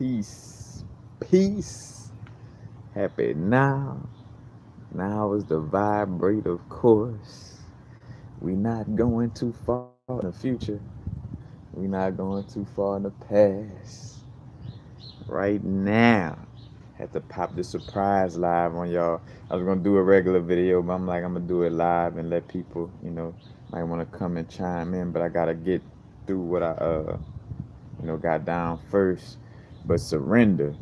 Peace. Peace. Happy now. Now is the vibrate, of course. We not going too far in the future. We not going too far in the past. Right now. Had to pop the surprise live on y'all. I was gonna do a regular video, but I'm gonna do it live and let people, might want to come and chime in. But I gotta get through what I got down first. But surrender,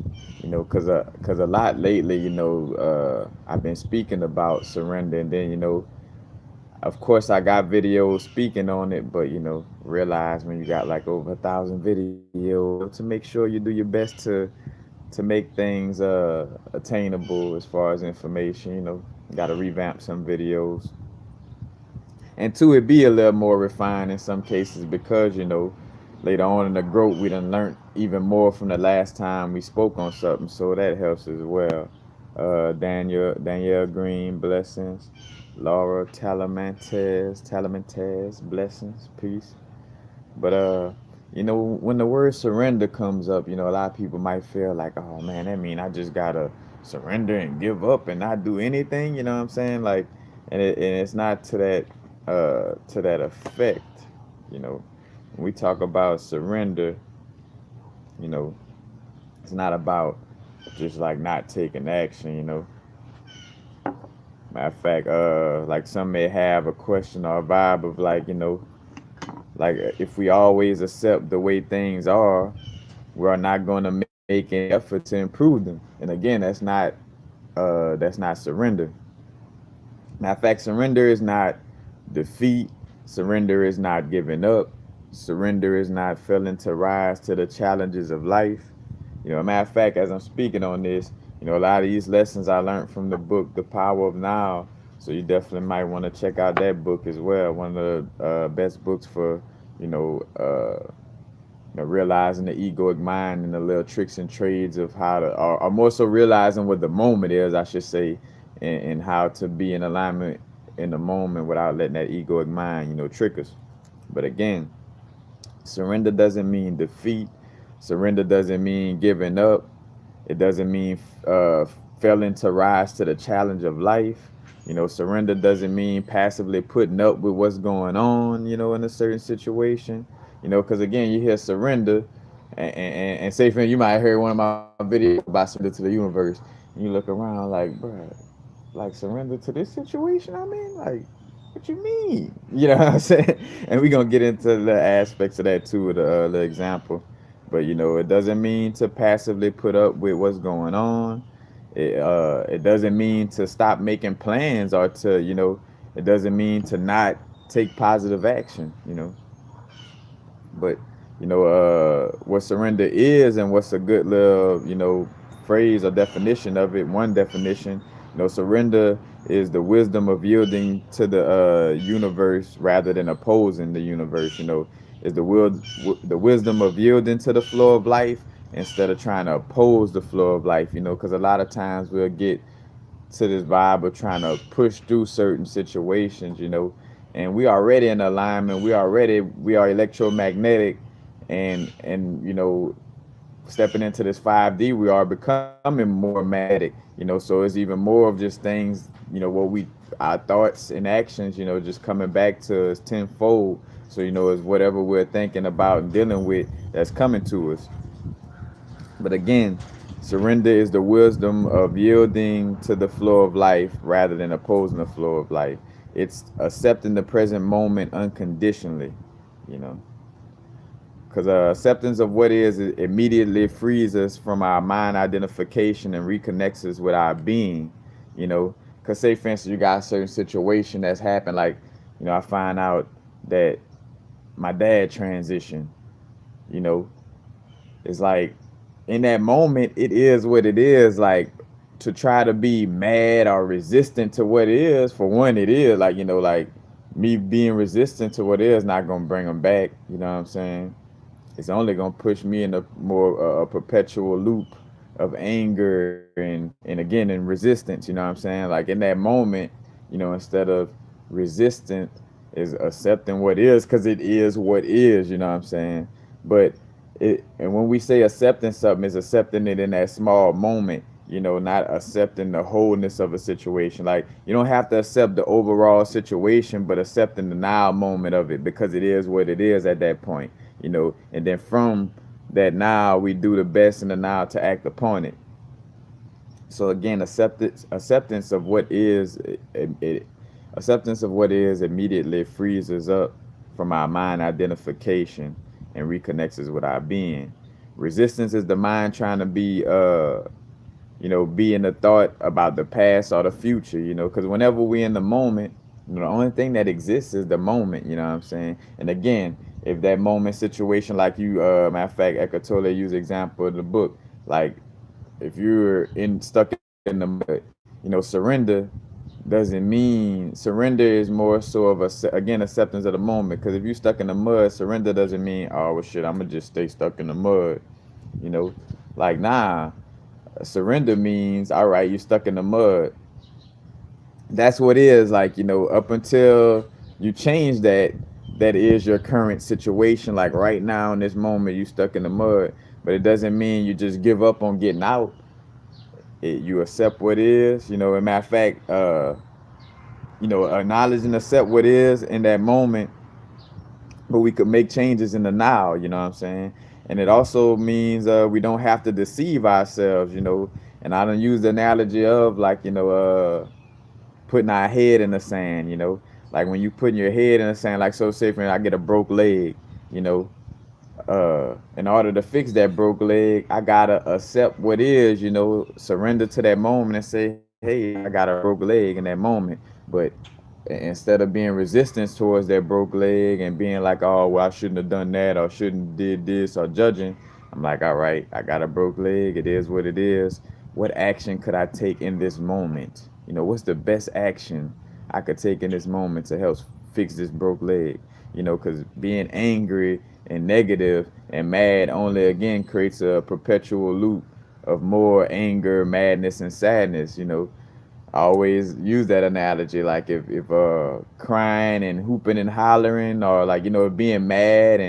cause a lot lately, I've been speaking about surrender, and then of course I got videos speaking on it, but realize when you got like over 1,000 videos, to make sure you do your best to make things attainable as far as information. Got to revamp some videos, and two, it be a little more refined in some cases because later on in the growth we done learned even more from the last time we spoke on something, so that helps as well. Danielle Green, blessings. Laura Talamantes, blessings, peace. But when the word surrender comes up, a lot of people might feel like, oh man, that mean I just gotta surrender and give up and not do anything. You know what I'm saying? Like, and it's not to that effect. You know, when we talk about surrender, you know, it's not about just like not taking action. Matter of fact, like some may have a question or a vibe of like, like if we always accept the way things are, we are not going to make any effort to improve them. And again, that's not surrender. Matter of fact, surrender is not defeat. Surrender is not giving up. Surrender is not failing to rise to the challenges of life. Matter of fact, as I'm speaking on this, a lot of these lessons I learned from the book, The Power of Now. So you definitely might want to check out that book as well. One of the best books for, you know, uh, realizing the egoic mind and the little tricks and trades of how to, or more so realizing what the moment is, I should say, and how to be in alignment in the moment without letting that egoic mind, trick us. But again, surrender doesn't mean defeat. Surrender doesn't mean giving up. It doesn't mean uh, failing to rise to the challenge of life. Surrender doesn't mean passively putting up with what's going on, in a certain situation. Because again, you hear surrender, and say, for you might have heard one of my videos about surrender to the universe, and you look around like, bruh, like surrender to this situation I'm in? Like, what you mean? You know what I'm saying? And we're gonna get into the aspects of that too, the example. But it doesn't mean to passively put up with what's going on. It doesn't mean to stop making plans or to, it doesn't mean to not take positive action, But what surrender is, and what's a good little phrase or definition of it. One definition, surrender is the wisdom of yielding to the universe rather than opposing the universe. Is the wisdom of yielding to the flow of life instead of trying to oppose the flow of life. Because a lot of times we'll get to this vibe of trying to push through certain situations, and we already in alignment. We are electromagnetic, and stepping into this 5D, we are becoming more magnetic. So it's even more of just things, what we our thoughts and actions, just coming back to us tenfold. So it's whatever we're thinking about and dealing with that's coming to us. But again, surrender is the wisdom of yielding to the flow of life rather than opposing the flow of life. It's accepting the present moment unconditionally, you know. Because acceptance of what is immediately frees us from our mind identification and reconnects us with our being, Because, say, for instance, you got a certain situation that's happened, like, I find out that my dad transitioned, you know, it's like in that moment, it is what it is. Like to try to be mad or resistant to what it is, for one, it is like, like me being resistant to what it is not going to bring them back. You know what I'm saying? It's only going to push me in a more perpetual loop of anger and again in resistance. You know what I'm saying? Like in that moment, instead of resistant is accepting what is, because it is what is. You know what I'm saying? But And when we say accepting something, is accepting it in that small moment, not accepting the wholeness of a situation. Like, you don't have to accept the overall situation, but accepting the now moment of it, because it is what it is at that point. And then from that now, we do the best in the now to act upon it. So again, acceptance of what is, acceptance of what is immediately frees us up from our mind identification and reconnects us with our being. Resistance is the mind trying to be in the thought about the past or the future, because whenever we're in the moment, the only thing that exists is the moment, you know what I'm saying? And again, if that moment situation, like you, matter of fact, Eckhart Tolle use example of the book, like if you're stuck in the mud, surrender doesn't mean, surrender is more so of again, acceptance of the moment. Because if you're stuck in the mud, surrender doesn't mean, oh well, shit, I'm gonna just stay stuck in the mud. You know, like nah, surrender means, all right, you're stuck in the mud. That's what it is. Like, up until you change that, that is your current situation. Like right now in this moment, you stuck in the mud, but it doesn't mean you just give up on getting out. You accept what is. As a matter of fact, acknowledge and accept what is in that moment, but we could make changes in the now. You know what I'm saying? And it also means we don't have to deceive ourselves. And I don't use the analogy of, like, putting our head in the sand. Like when you putting your head in the sand, like, so say for I get a broke leg. You know, in order to fix that broke leg, I gotta accept what is, surrender to that moment and say, hey, I got a broke leg in that moment. But instead of being resistance towards that broke leg and being like, oh well, I shouldn't have done that or shouldn't did this or judging, I'm like, all right, I got a broke leg. It is what it is. What action could I take in this moment? What's the best action I could take in this moment to help fix this broke leg? Because being angry and negative and mad only again creates a perpetual loop of more anger, madness, and sadness. I always use that analogy. Like if crying and hooping and hollering, or like being mad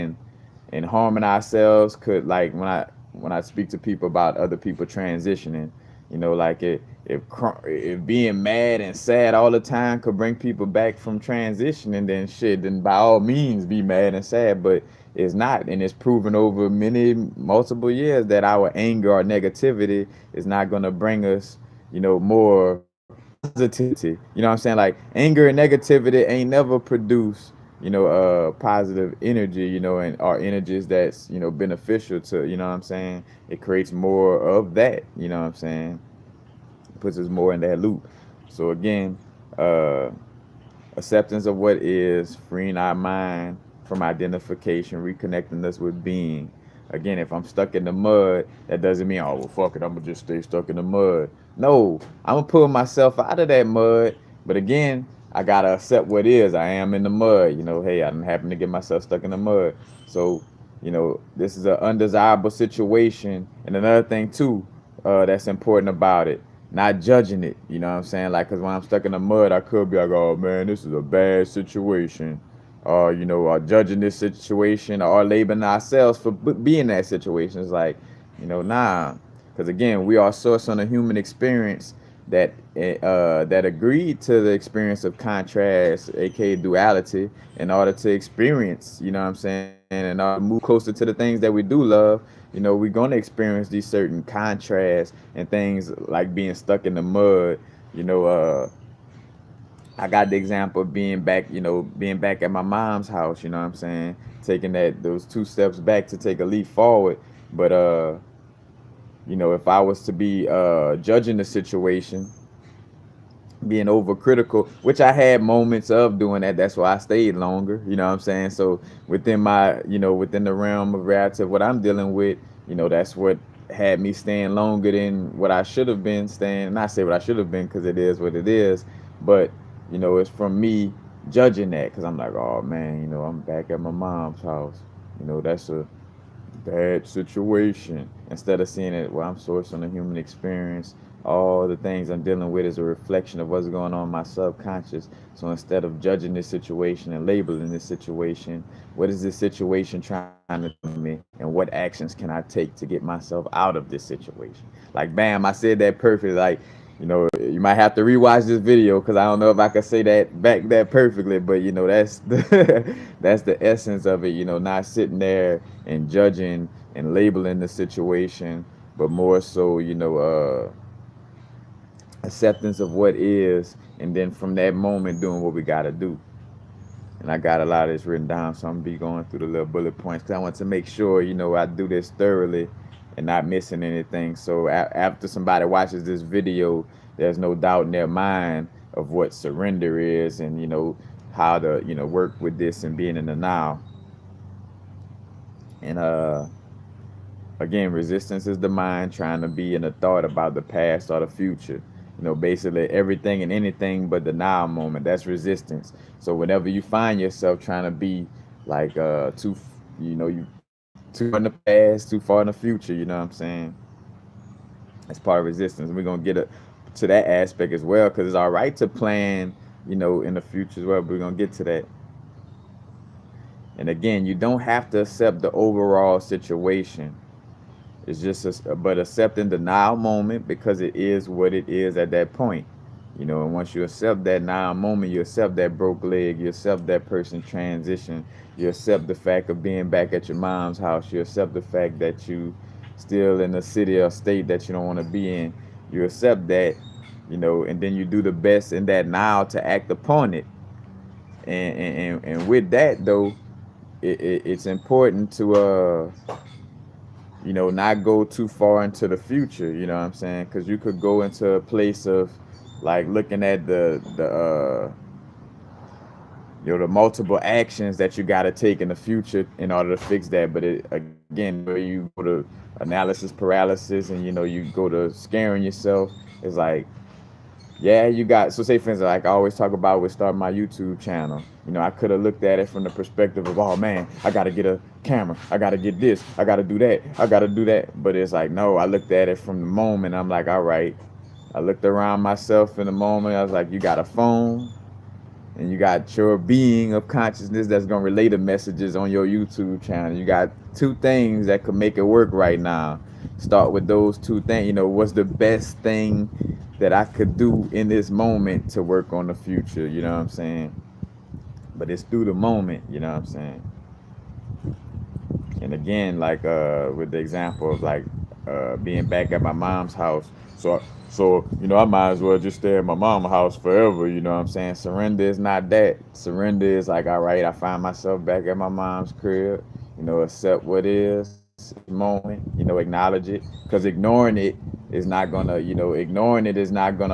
and harming ourselves could, like when I speak to people about other people transitioning, like if being mad and sad all the time could bring people back from transitioning, then shit, then by all means be mad and sad. But it's not, and it's proven over many multiple years that our anger or negativity is not going to bring us more positivity. You know what I'm saying? Like anger and negativity ain't never produce, positive energy, and or energies that's, beneficial to, you know what I'm saying? It creates more of that, you know what I'm saying? Puts us more in that loop. So again, uh acceptance of what is, freeing our mind from identification, reconnecting us with being. Again, if I'm stuck in the mud, that doesn't mean, oh well, fuck it, I'm gonna just stay stuck in the mud. No, I'm gonna pull myself out of that mud. But again, I gotta accept what is. I am in the mud. Hey, I didn't happen to get myself stuck in the mud. So, this is an undesirable situation. And another thing too, that's important about it, not judging it. You know what I'm saying? Like, cause when I'm stuck in the mud, I could be like, oh man, this is a bad situation, or or judging this situation, or labeling ourselves for being in that situation. It's like, nah, because again, we are source on a human experience that agreed to the experience of contrast, aka duality, in order to experience. You know what I'm saying? In order to move closer to the things that we do love, we're gonna experience these certain contrasts and things like being stuck in the mud. You know, I got the example of being back at my mom's house. You know what I'm saying? Taking those two steps back to take a leap forward. But if I was to be judging the situation, being overcritical, which I had moments of doing that. That's why I stayed longer. You know what I'm saying? So within within the realm of reality of what I'm dealing with, that's what had me staying longer than what I should have been staying. Not say what I should have been, because it is what it is. But, it's from me judging that, because I'm like, oh man, I'm back at my mom's house. That's a bad situation. Instead of seeing it, well, I'm sourcing a human experience, All the things I'm dealing with is a reflection of what's going on in my subconscious. So instead of judging this situation and labeling this situation, what is this situation trying to tell me, and what actions can I take to get myself out of this situation? Like, bam, I said that perfectly. Like, you might have to rewatch this video because I don't know if I could say that back that perfectly, but that's that's the essence of it. Not sitting there and judging and labeling the situation, but more so, acceptance of what is, and then from that moment doing what we got to do. And I got a lot of this written down, so I'm gonna be going through the little bullet points because I want to make sure I do this thoroughly and not missing anything. So after somebody watches this video, there's no doubt in their mind of what surrender is, and how to work with this and being in the now. And again, resistance is the mind trying to be in a thought about the past or the future. Basically everything and anything but the now moment. That's resistance. So whenever you find yourself trying to be like you too far in the past, too far in the future, you know what I'm saying? That's part of resistance. And we're gonna get to that aspect as well, because it's all right to plan, in the future as well. But we're gonna get to that. And again, you don't have to accept the overall situation. It's just but accepting the now moment because it is what it is at that point. And once you accept that now moment, you accept that broke leg, you accept that person transition, you accept the fact of being back at your mom's house, you accept the fact that you still in a city or state that you don't want to be in. You accept that, and then you do the best in that now to act upon it. And with that though, it's important to not go too far into the future, you know what I'm saying? Because you could go into a place of like looking at the multiple actions that you got to take in the future in order to fix that. But again, where you go to analysis paralysis and you go to scaring yourself, it's like, yeah, you got, so say for instance, like I always talk about with starting my YouTube channel. I could have looked at it from the perspective of, oh man, I got to get a camera, I got to get this, I got to do that, I got to do that. But it's like, no, I looked at it from the moment. I'm like, all right. I looked around myself in the moment. I was like, you got a phone and you got your being of consciousness that's going to relay the messages on your YouTube channel. You got two things that could make it work right now. Start with those two things. What's the best thing that I could do in this moment to work on the future? You know what I'm saying? But it's through the moment, you know what I'm saying? And again, like with the example of like being back at my mom's house. So I might as well just stay at my mom's house forever. You know what I'm saying? Surrender is not that. Surrender is like, all right, I find myself back at my mom's crib. Accept what is moment. Acknowledge it, because ignoring it is not gonna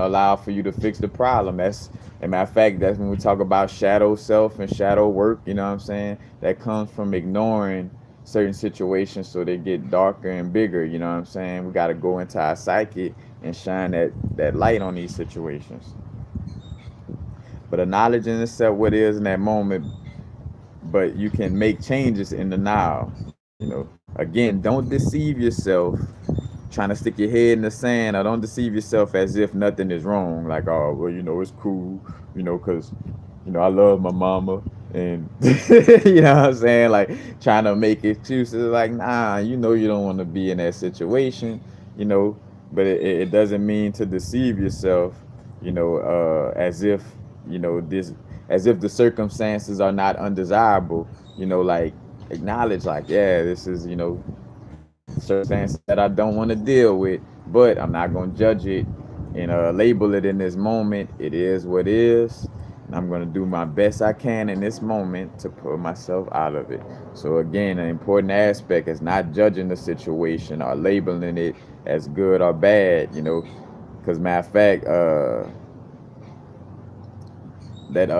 allow for you to fix the problem. As a matter of fact, that's when we talk about shadow self and shadow work. You know what I'm saying? That comes from ignoring certain situations so they get darker and bigger. You know what I'm saying? We got to go into our psyche and shine that light on these situations. But acknowledging itself what is in that moment, but you can make changes in the now. Again, don't deceive yourself trying to stick your head in the sand, or don't deceive yourself as if nothing is wrong. Like, oh, well, it's cool, because I love my mama, and you know what I'm saying, like trying to make excuses. Like, nah, you don't want to be in that situation, you know but it doesn't mean to deceive yourself, as if this, as if the circumstances are not undesirable. Like, acknowledge, like, yeah, this is circumstances that I don't want to deal with, but I'm not going to judge it and label it in this moment. It is what is, and I'm going to do my best I can in this moment to pull myself out of it. So again, an important aspect is not judging the situation or labeling it as good or bad, because matter of fact, that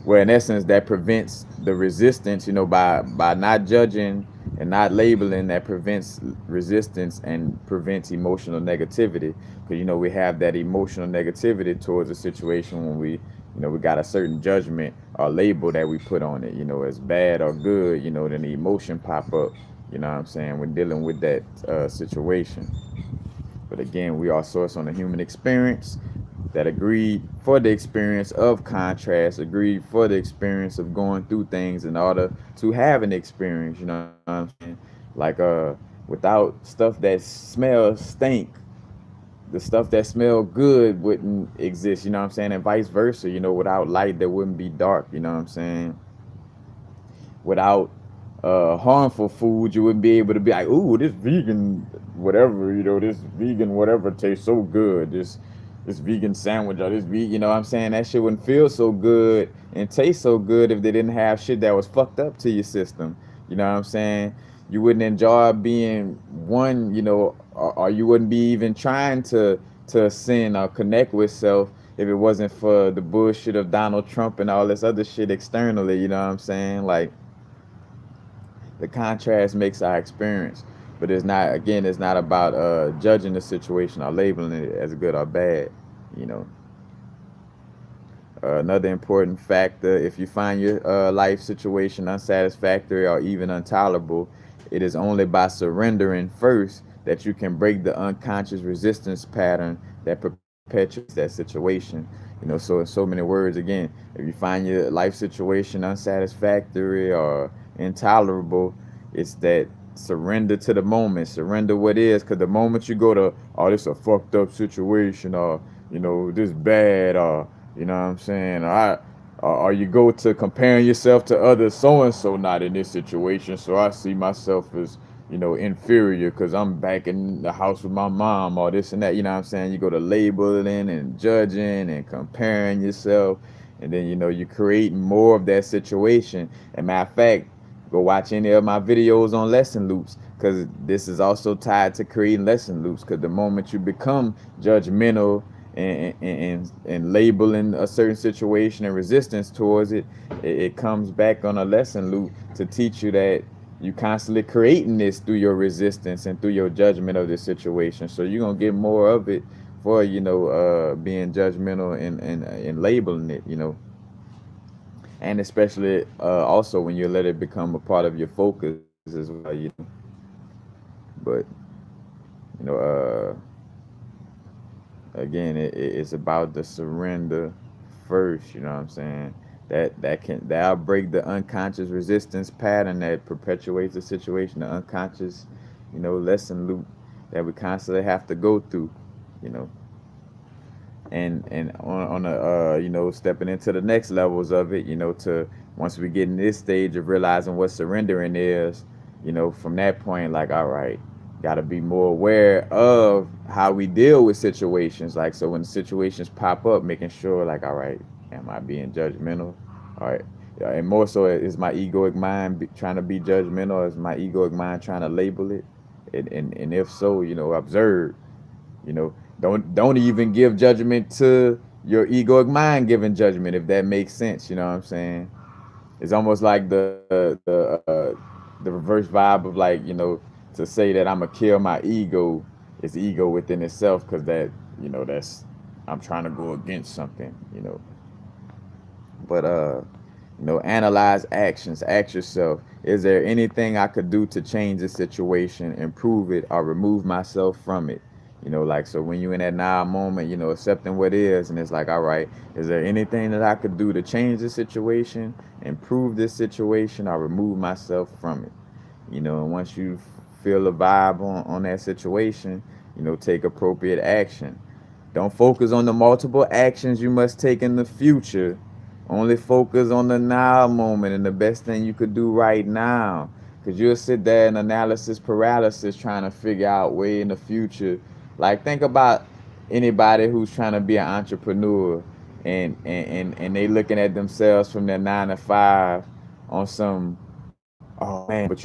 well, in essence, that prevents the resistance, by not judging and not labeling. That prevents resistance and prevents emotional negativity, because we have that emotional negativity towards a situation when we got a certain judgment or label that we put on it, as bad or good. Then the emotion pop up, You know what I'm saying? When dealing with that situation. But again, we are sourced on the human experience that agreed for the experience of contrast, agreed for the experience of going through things in order to have an experience. You know what I'm saying? Like without stuff that smells stink, the stuff that smell good wouldn't exist. You know what I'm saying? And vice versa. You know, without light, there wouldn't be dark. You know what I'm saying? Without harmful food, you wouldn't be able to be like, ooh, this vegan whatever, this vegan whatever tastes so good. This vegan sandwich or this vegan, you know what I'm saying? That shit wouldn't feel so good and taste so good if they didn't have shit that was fucked up to your system. You know what I'm saying? You wouldn't enjoy being one, or you wouldn't be even trying to sin or connect with self if it wasn't for the bullshit of Donald Trump and all this other shit externally. You know what I'm saying? Like, the contrast makes our experience, but it's not about judging the situation or labeling it as good or bad. You know, another important factor: if you find your life situation unsatisfactory or even intolerable, it is only by surrendering first that you can break the unconscious resistance pattern that perpetuates that situation. So in so many words, again, if you find your life situation unsatisfactory or intolerable, it's that surrender to the moment, surrender what is, because the moment you go to, oh, this a fucked up situation, or this bad, or you know what I'm saying, or you go to comparing yourself to others, so and so not in this situation, so I see myself as inferior because I'm back in the house with my mom or this and that. You know what I'm saying? You go to labeling and judging and comparing yourself, and then you're creating more of that situation. And matter of fact, go watch any of my videos on lesson loops, because this is also tied to creating lesson loops. Because the moment you become judgmental and labeling a certain situation and resistance towards it, it comes back on a lesson loop to teach you that you constantly creating this through your resistance and through your judgment of this situation. So you're gonna get more of it for being judgmental and labeling it. And especially also when you let it become a part of your focus as well. But you know again, it's about the surrender first. You know what I'm saying? That'll break the unconscious resistance pattern that perpetuates the situation, the unconscious lesson loop that we constantly have to go through. you know and on a stepping into the next levels of it, to once we get in this stage of realizing what surrendering is, from that point, like, all right, got to be more aware of how we deal with situations. Like, so when situations pop up, making sure, like, all right, am I being judgmental? All right. Yeah, and more so, is my egoic mind trying to be judgmental, or is my egoic mind trying to label it? And if so, observe. you know don't even give judgment to your egoic mind giving judgment, if that makes sense. You know what I'm saying? It's almost like the reverse vibe of, like, to say that I'm gonna kill my ego is ego within itself, because that's I'm trying to go against something. But analyze actions. Ask yourself, is there anything I could do to change the situation, improve it, or remove myself from it? Like, so when you're in that now moment, accepting what is, and it's like, all right, is there anything that I could do to change this situation, improve this situation, or remove myself from it? And once you feel a vibe on that situation, take appropriate action. Don't focus on the multiple actions you must take in the future. Only focus on the now moment and the best thing you could do right now. Because you'll sit there in analysis paralysis trying to figure out way in the future. Like, think about anybody who's trying to be an entrepreneur, and they looking at themselves from their 9 to 5 on some, oh man, but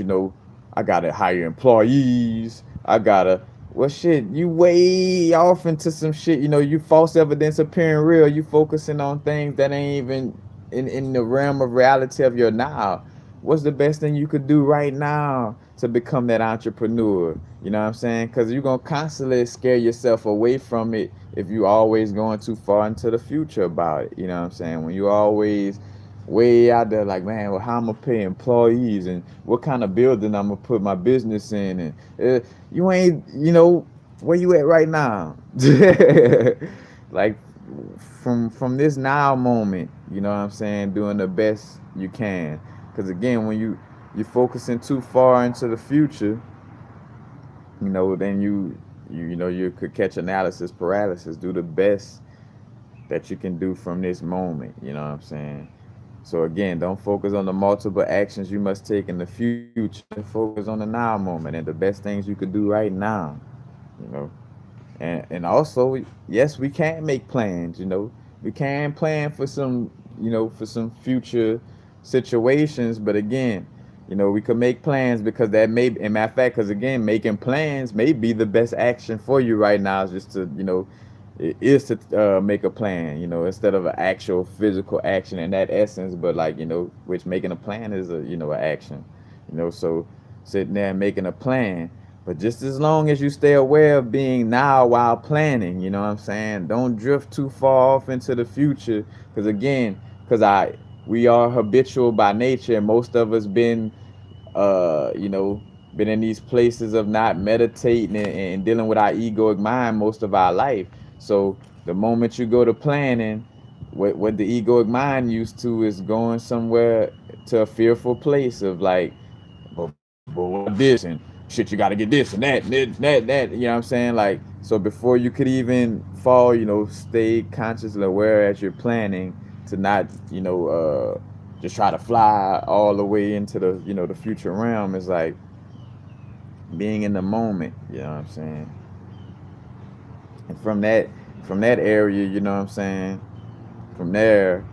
I gotta hire employees. I gotta, well, shit, you way off into some shit. You false evidence appearing real. You focusing on things that ain't even in the realm of reality of your now. What's the best thing you could do right now to become that entrepreneur? You know what I'm saying? Because you're gonna constantly scare yourself away from it if you always going too far into the future about it. You know what I'm saying? When you always way out there, like, man, well, how I'm gonna pay employees and what kind of building I'm gonna put my business in, and you ain't, where you at right now? Like, from this now moment, you know what I'm saying, doing the best you can. Because again, when you're focusing too far into the future, then you could catch analysis paralysis. Do the best that you can do from this moment. You know what I'm saying? So again, don't focus on the multiple actions you must take in the future. Focus on the now moment and the best things you could do right now. You know, and also, yes, we can make plans. We can plan for some, for some future situations. But again, we could make plans because that may, in matter of fact, because again, making plans may be the best action for you right now. Is just to, it is to make a plan. Instead of an actual physical action in that essence, but like, which making a plan is a, an action. So sitting there and making a plan, but just as long as you stay aware of being now while planning, you know what I'm saying? Don't drift too far off into the future. Because again, we are habitual by nature, and most of us uh, you know, been in these places of not meditating and dealing with our egoic mind most of our life. So the moment you go to planning, what the egoic mind used to is going somewhere to a fearful place of like, but what this and shit, you got to get this and that and that. You know what I'm saying? Like, so before you could even fall, stay consciously aware as you're planning to not, just try to fly all the way into the, the future realm. Is like being in the moment. You know what I'm saying? And from that area, you know what I'm saying? From there,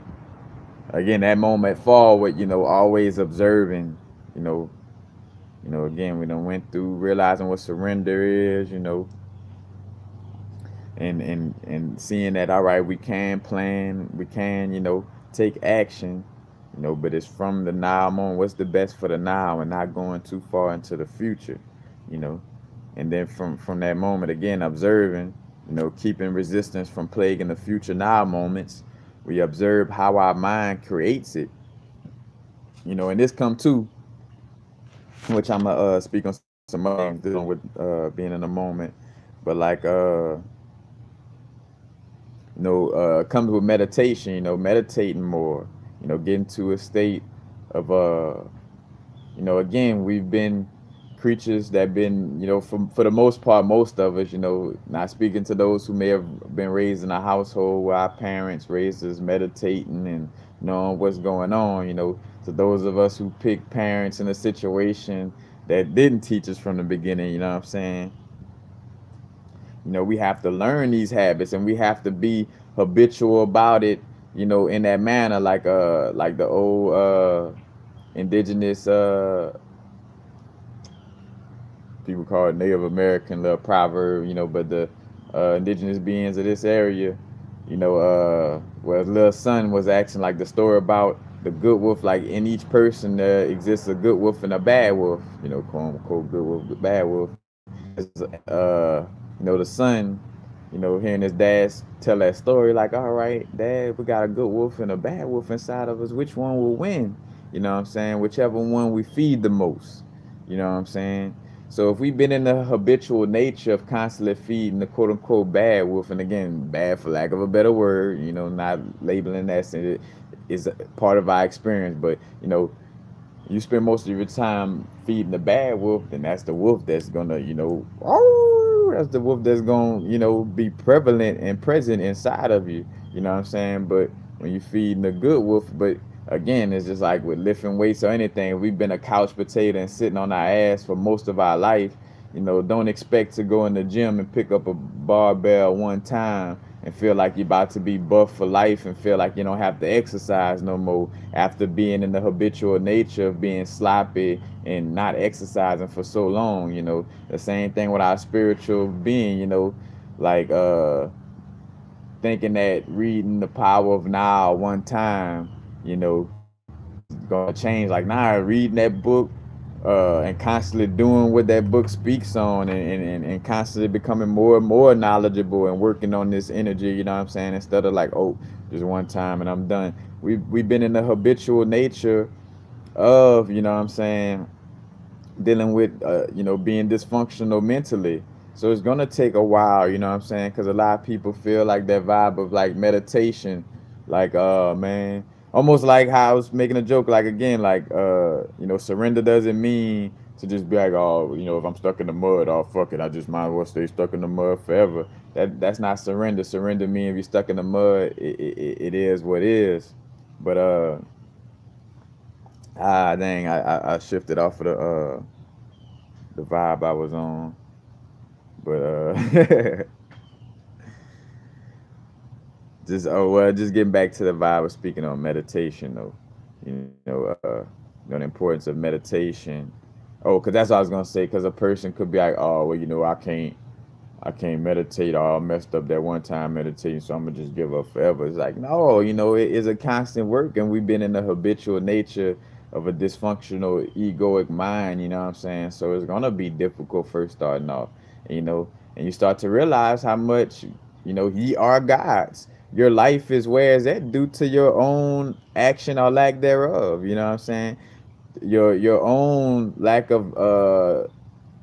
again, that moment forward, always observing, you know, again, we done went through realizing what surrender is, and seeing that, all right, we can plan, we can, take action, but it's from the now moment. What's the best for the now, and not going too far into the future, you know. And then from that moment, again, observing, keeping resistance from plaguing the future now moments. We observe how our mind creates it, and this come too, which I'm gonna speak on some other things dealing with being in a moment, but like comes with meditation. Meditating more. Getting to a state of again, we've been creatures that been, for the most part, most of us, not speaking to those who may have been raised in a household where our parents raised us meditating and knowing what's going on. To those of us who pick parents in a situation that didn't teach us from the beginning, you know what I'm saying? We have to learn these habits, and we have to be habitual about it, in that manner, like the old indigenous people call it Native American little proverb, but the indigenous beings of this area, where his little son was asking like the story about the good wolf, like in each person there exists a good wolf and a bad wolf, quote unquote good wolf, the bad wolf. The son, hearing his dad tell that story, like, all right, dad, we got a good wolf and a bad wolf inside of us. Which one will win? You know what I'm saying? Whichever one we feed the most. You know what I'm saying? So if we've been in the habitual nature of constantly feeding the quote unquote bad wolf, and again, bad for lack of a better word, not labeling that, it is a part of our experience, but you spend most of your time feeding the bad wolf, then that's the wolf that's gonna, that's the wolf that's gonna, be prevalent and present inside of you. You know what I'm saying? But when you feeding the good wolf, but again, it's just like with lifting weights or anything. We've been a couch potato and sitting on our ass for most of our life. Don't expect to go in the gym and pick up a barbell one time and feel like you're about to be buff for life and feel like you don't have to exercise no more after being in the habitual nature of being sloppy and not exercising for so long. The same thing with our spiritual being, like thinking that reading The Power of Now one time, is gonna change. Like, nah, reading that book and constantly doing what that book speaks on, and constantly becoming more and more knowledgeable and working on this energy, you know what I'm saying, instead of like, oh, just one time and I'm done. We've been in the habitual nature of, you know what I'm saying, dealing with being dysfunctional mentally. So it's gonna take a while, you know what I'm saying, because a lot of people feel like that vibe of like meditation, like man, almost like how I was making a joke, like again, like surrender doesn't mean to just be like, oh, if I'm stuck in the mud, oh fuck it, I just might as well stay stuck in the mud forever. That's not surrender. Surrender means if you're stuck in the mud, it is what is. But dang, I shifted off of the vibe I was on. But just getting back to the vibe of speaking on meditation though. You know, the importance of meditation. Oh, cause that's what I was gonna say. Cause a person could be like, oh, well, I can't meditate. Or I messed up that one time meditating, so I'm gonna just give up forever. It's like, no, it is a constant work, and we've been in the habitual nature of a dysfunctional egoic mind. You know what I'm saying? So it's gonna be difficult first starting off. You know, and you start to realize how much ye are gods. Your life is where is that due to your own action or lack thereof. You know what I'm saying? Your own lack of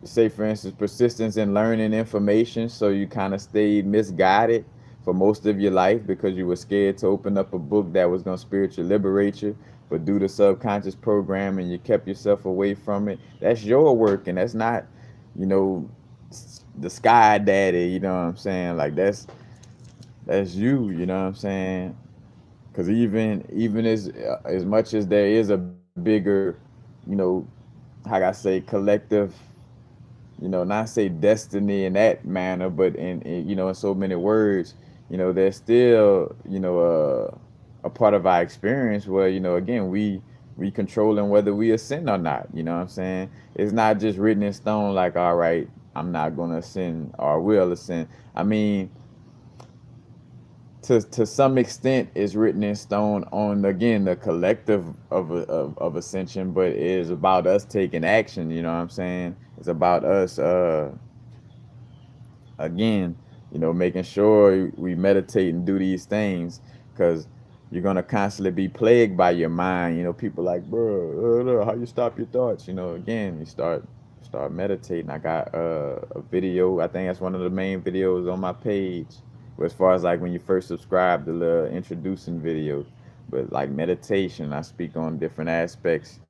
say for instance persistence in learning information, so you kind of stayed misguided for most of your life because you were scared to open up a book that was going to spiritually liberate you, but due to subconscious programming you kept yourself away from it. That's your work, and that's not you know the sky daddy, you know what I'm saying, like that's you, you know what I'm saying, because even as much as there is a bigger, you know how I say collective, not say destiny in that manner, but in so many words, there's still, a part of our experience where, again, we controlling whether we ascend or not. You know what I'm saying? It's not just written in stone like, all right, I'm not gonna ascend or will ascend. I mean, to some extent is written in stone on again the collective of ascension, but it is about us taking action, you know what I'm saying? It's about us again, making sure we meditate and do these things, because you're gonna constantly be plagued by your mind. People like, bro, how you stop your thoughts? Again, you start meditating. I got a video. I think that's one of the main videos on my page. But as far as like when you first subscribe, the little introducing video, but like meditation, I speak on different aspects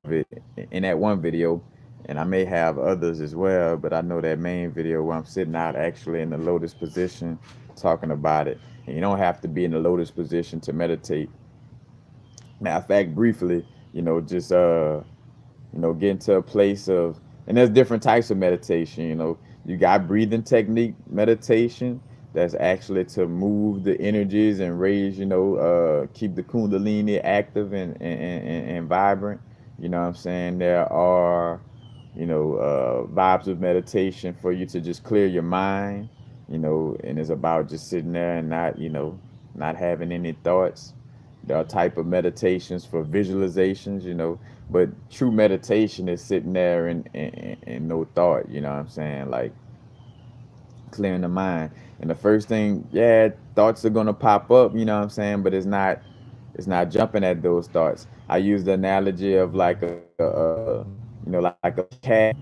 of it in that one video, and I may have others as well. But I know that main video where I'm sitting out actually in the lotus position talking about it. And you don't have to be in the lotus position to meditate. Matter of fact, briefly, just get into a place of, and there's different types of meditation. You got breathing technique meditation that's actually to move the energies and raise, keep the kundalini active and vibrant. You know what I'm saying? There are, vibes of meditation for you to just clear your mind, and it's about just sitting there and not, not having any thoughts. There are type of meditations for visualizations, but true meditation is sitting there and no thought, you know what I'm saying? Like clearing the mind. And the first thing, yeah, thoughts are gonna pop up, you know what I'm saying? But it's not jumping at those thoughts. I use the analogy of like like a cat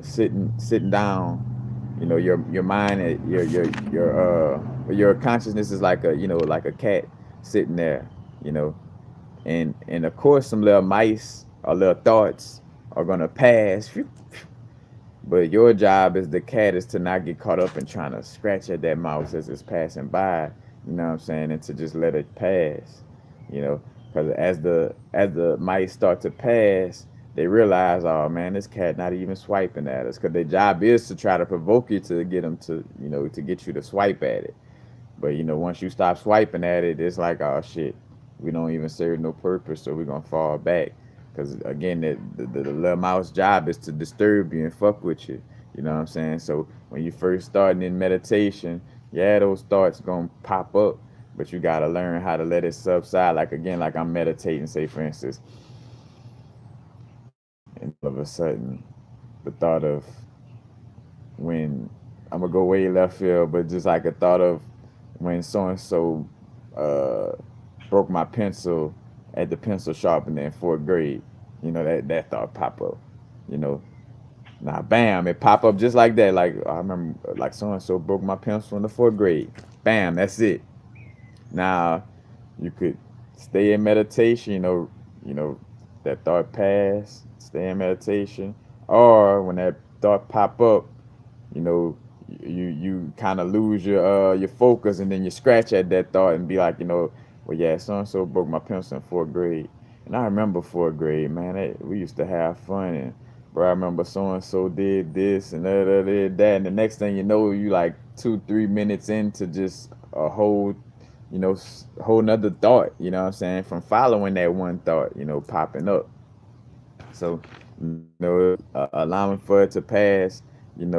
sitting down. Your mind, your consciousness is like like a cat sitting there, you know and of course some little mice or little thoughts are gonna pass. But your job as the cat is to not get caught up in trying to scratch at that mouse as it's passing by, you know what I'm saying, and to just let it pass, you know, because as the mice start to pass, they realize, oh man, this cat not even swiping at us, because their job is to try to provoke you to get them to, to get you to swipe at it. But once you stop swiping at it, it's like, oh shit, we don't even serve no purpose, so we're gonna fall back. Because again, the little mouse job is to disturb you and fuck with you. You know what I'm saying? So when you first starting in meditation, yeah, those thoughts gonna pop up, but you gotta learn how to let it subside. Like again, like I'm meditating, say for instance, and of a sudden, the thought of when I'm gonna go way left field, but just like a thought of when so and so broke my pencil at the pencil sharpener in fourth grade. That thought pop up. You know, now bam, it pop up just like that. Like I remember, like so and so broke my pencil in the fourth grade. Bam, that's it. Now you could stay in meditation. That thought pass. Stay in meditation, or when that thought pop up, you know, you kind of lose your focus, and then you scratch at that thought and be like, well, yeah, so and so broke my pencil in fourth grade, and I remember fourth grade, man. We used to have fun, and bro, I remember so and so did this and did that, and the next thing you know, you like 2 3 minutes into just a whole nother thought. You know what I'm saying? From following that one thought, popping up. So, allowing for it to pass, and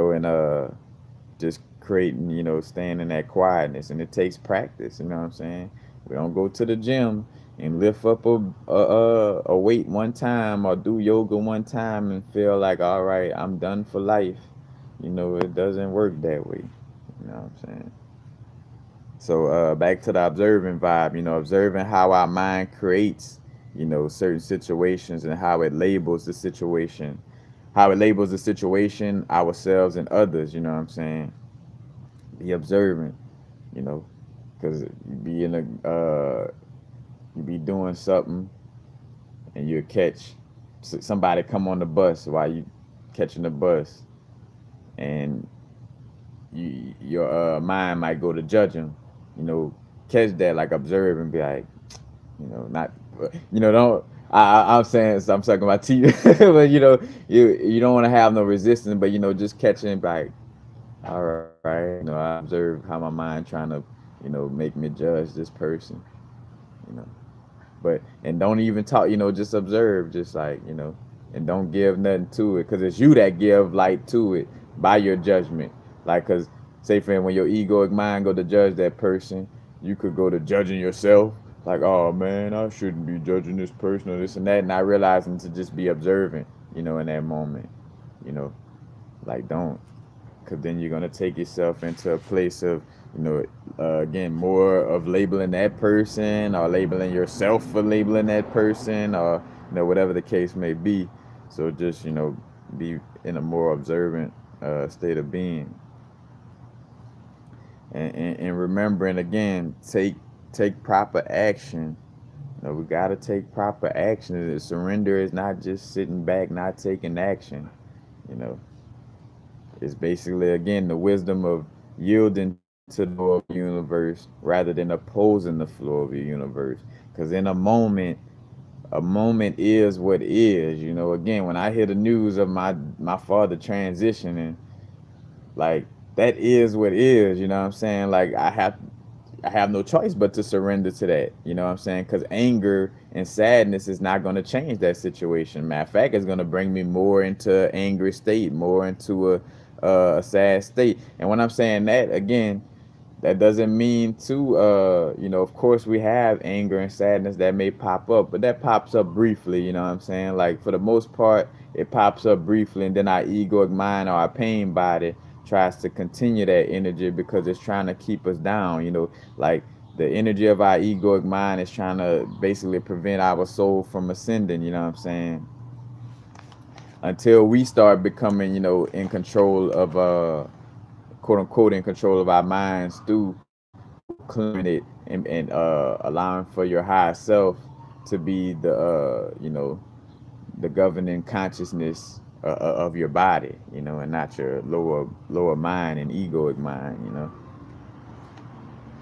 just creating, staying in that quietness. And it takes practice, you know what I'm saying? We don't go to the gym and lift up a weight one time or do yoga one time and feel like, all right, I'm done for life. It doesn't work that way. You know what I'm saying? So back to the observing vibe, observing how our mind creates, certain situations and how it labels the situation, ourselves, and others. You know what I'm saying? Be observant, you know, because you be doing something and you catch somebody come on the bus while you catching the bus, and your mind might go to judge them. Catch that, like observe and be like, not, don't. I'm saying, so I'm sucking my teeth, but you don't want to have no resistance, but just catching like, all right, I observe how my mind trying to, make me judge this person, you know, but and don't even talk, just observe, just like and don't give nothing to it, because it's you that give light to it by your judgment, like, because say for when your egoic mind go to judge that person, you could go to judging yourself, like, oh man, I shouldn't be judging this person or this and that, not realizing to just be observant, in that moment, you know, like don't, because then you're gonna take yourself into a place of, again, more of labeling that person or labeling yourself for labeling that person, or whatever the case may be. So just be in a more observant state of being, and remembering again, take proper action. We got to take proper action. The surrender is not just sitting back, not taking action. You know, it's basically, again, the wisdom of yielding to the flow of the universe rather than opposing the flow of the universe. Because in a moment is what is. Again, when I hear the news of my father transitioning, like, that is what is. You know what I'm saying? Like, I have no choice but to surrender to that. You know what I'm saying? Because anger and sadness is not going to change that situation. Matter of fact, it's going to bring me more into an angry state, more into a sad state. And when I'm saying that, again, that doesn't mean to, of course we have anger and sadness that may pop up, but that pops up briefly. You know what I'm saying? Like, for the most part, it pops up briefly, and then our egoic mind or our pain body tries to continue that energy because it's trying to keep us down. Like, the energy of our egoic mind is trying to basically prevent our soul from ascending. You know what I'm saying? Until we start becoming, in control of, quote unquote, in control of our minds through clearing it, and allowing for your higher self to be the governing consciousness of your body, and not your lower mind and egoic mind.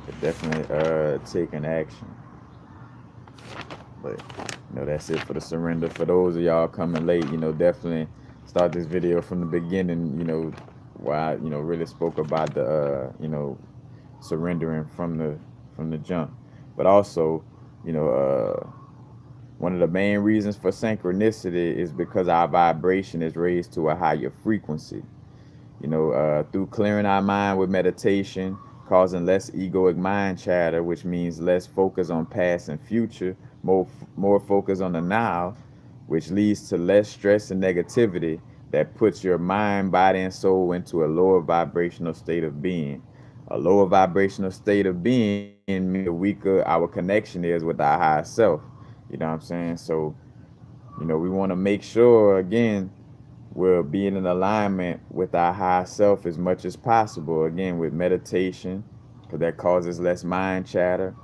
But definitely taking action. But that's it for the surrender. For those of y'all coming late, definitely start this video from the beginning. Why I really spoke about the surrendering from the jump. But also, one of the main reasons for synchronicity is because our vibration is raised to a higher frequency. Through clearing our mind with meditation, causing less egoic mind chatter, which means less focus on past and future, more focus on the now. which leads to less stress and negativity that puts your mind, body, and soul into a lower vibrational state of being. A lower vibrational state of being means the weaker our connection is with our higher self. You know what I'm saying? So, we want to make sure, again, we're being in alignment with our higher self as much as possible. Again, with meditation, because that causes less mind chatter,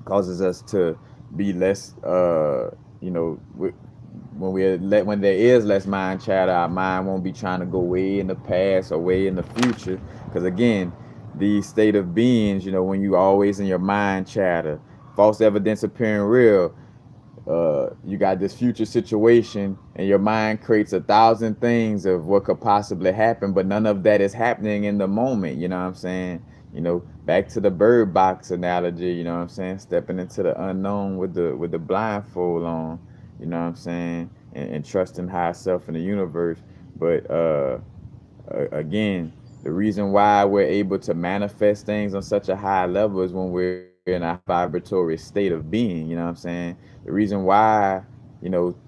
causes us to be less, you know, when there is less mind chatter, our mind won't be trying to go way in the past or way in the future. Because again, these state of beings, when you always in your mind chatter, false evidence appearing real, you got this future situation and your mind creates 1,000 things of what could possibly happen, but none of that is happening in the moment. You know what I'm saying? Back to the bird box analogy. You know what I'm saying? Stepping into the unknown with the blindfold on. You know what I'm saying? And trusting higher self in the universe. But again, the reason why we're able to manifest things on such a high level is when we're in a vibratory state of being. You know what I'm saying? The reason why,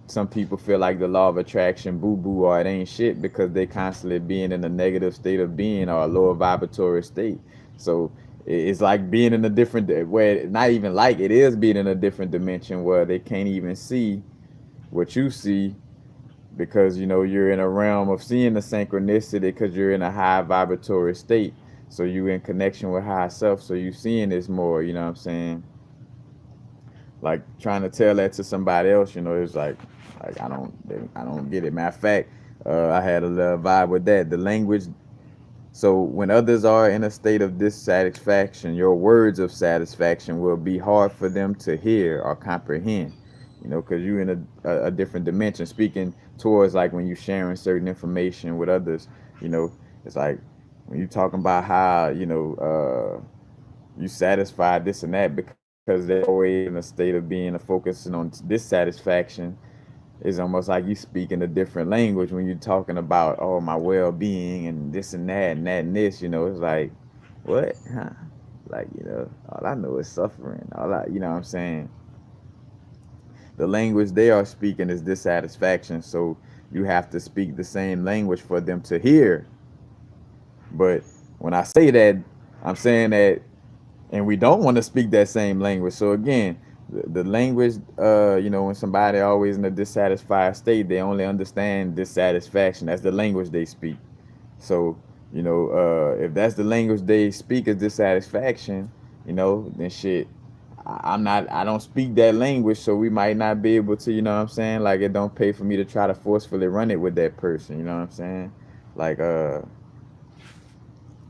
some people feel like the law of attraction boo boo or it ain't shit because they constantly being in a negative state of being or a lower vibratory state. So it's like being in a different, where not even like it is being in a different dimension where they can't even see what you see, because you're in a realm of seeing the synchronicity because you're in a high vibratory state. So you in connection with higher self, so you seeing this more. You know what I'm saying? Like trying to tell that to somebody else, it's like I don't get it. Matter of fact, I had a little vibe with that. The language. So when others are in a state of dissatisfaction, your words of satisfaction will be hard for them to hear or comprehend. Because you're in a different dimension, speaking towards like when you're sharing certain information with others. It's like when you're talking about how you satisfy this and that, because they're always in a state of being focusing on dissatisfaction. It's almost like you speak in a different language when you're talking about, oh, my well-being and this and that and that and this. It's like, what, huh? Like, all I know is suffering. You know what I'm saying? The language they are speaking is dissatisfaction, so you have to speak the same language for them to hear. But when I say that, I'm saying that, and we don't want to speak that same language. So again, the language, when somebody always in a dissatisfied state, they only understand dissatisfaction. That's the language they speak. So, if that's the language they speak is dissatisfaction, then shit. I don't speak that language, so we might not be able to, what I'm saying? Like, it don't pay for me to try to forcefully run it with that person, you know what I'm saying? Like,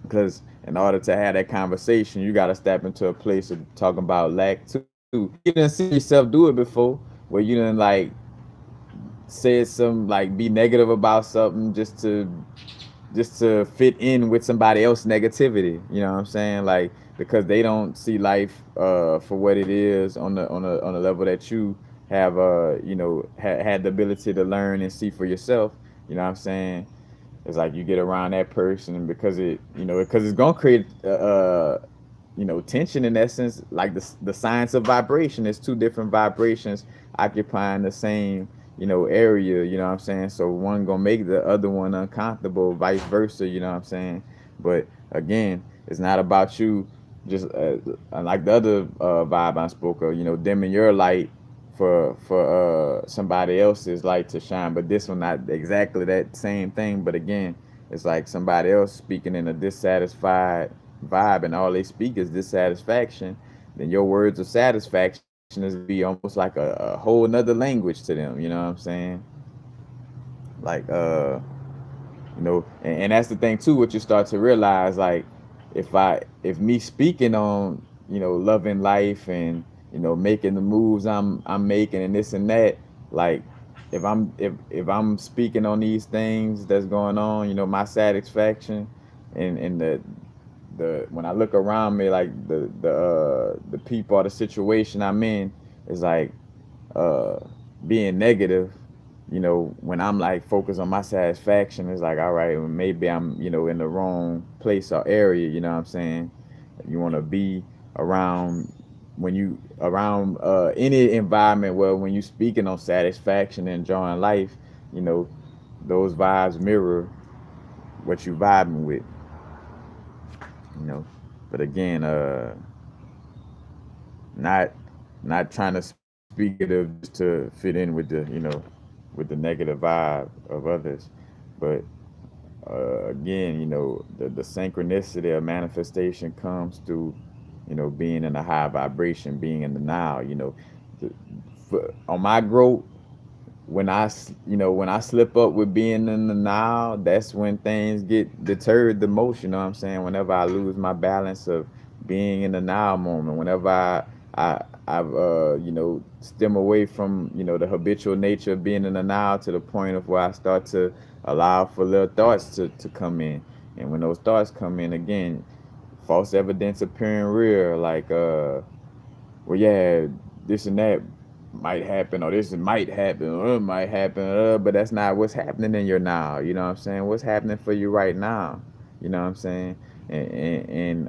because in order to have that conversation, you got to step into a place of talking about lack too. You didn't see yourself do it before, where you didn't like said some like be negative about something just to fit in with somebody else's negativity. You know what I'm saying? Like, because they don't see life for what it is on the level that you have had the ability to learn and see for yourself. You know what I'm saying? It's like you get around that person because it's gonna create tension in essence. Like the science of vibration is two different vibrations occupying the same area. You know what I'm saying? So one gonna make the other one uncomfortable, vice versa. You know what I'm saying? But again, it's not about you just like the other vibe I spoke of. Dimming your light for somebody else's light to shine. But this one not exactly that same thing. But again, it's like somebody else speaking in a dissatisfied vibe, and all they speak is dissatisfaction. Then your words of satisfaction is gonna be almost like a whole nother language to them. You know what I'm saying? Like and that's the thing too. What you start to realize, like, if me speaking on loving life and making the moves I'm making and this and that, like, if I'm speaking on these things that's going on, my satisfaction and the when I look around me, like the people or the situation I'm in is like uh being negative. When I'm like focused on my satisfaction, it's like, all right, well, maybe I'm in the wrong place or area. You know what I'm saying? You want to be around when you around any environment where when you speaking on satisfaction and enjoying life, you know, those vibes mirror what you vibing with, you know. But again, not not trying to speak negative just to fit in with the, you know, with the negative vibe of others. But again, you know, the synchronicity of manifestation comes through, you know, being in a high vibration, being in the now. You know, the, on my growth, when you know, when I slip up with being in the now, that's when things get deterred the most. You know what I'm saying? Whenever I lose my balance of being in the now moment, whenever I've you know, stem away from, you know, the habitual nature of being in the now to the point of where I start to allow for little thoughts to come in, and when those thoughts come in again, false evidence appearing real, like well, yeah, this and that might happen, or this might happen, or it might happen, but that's not what's happening in your now. You know what I'm saying? What's happening for you right now? You know what I'm saying? And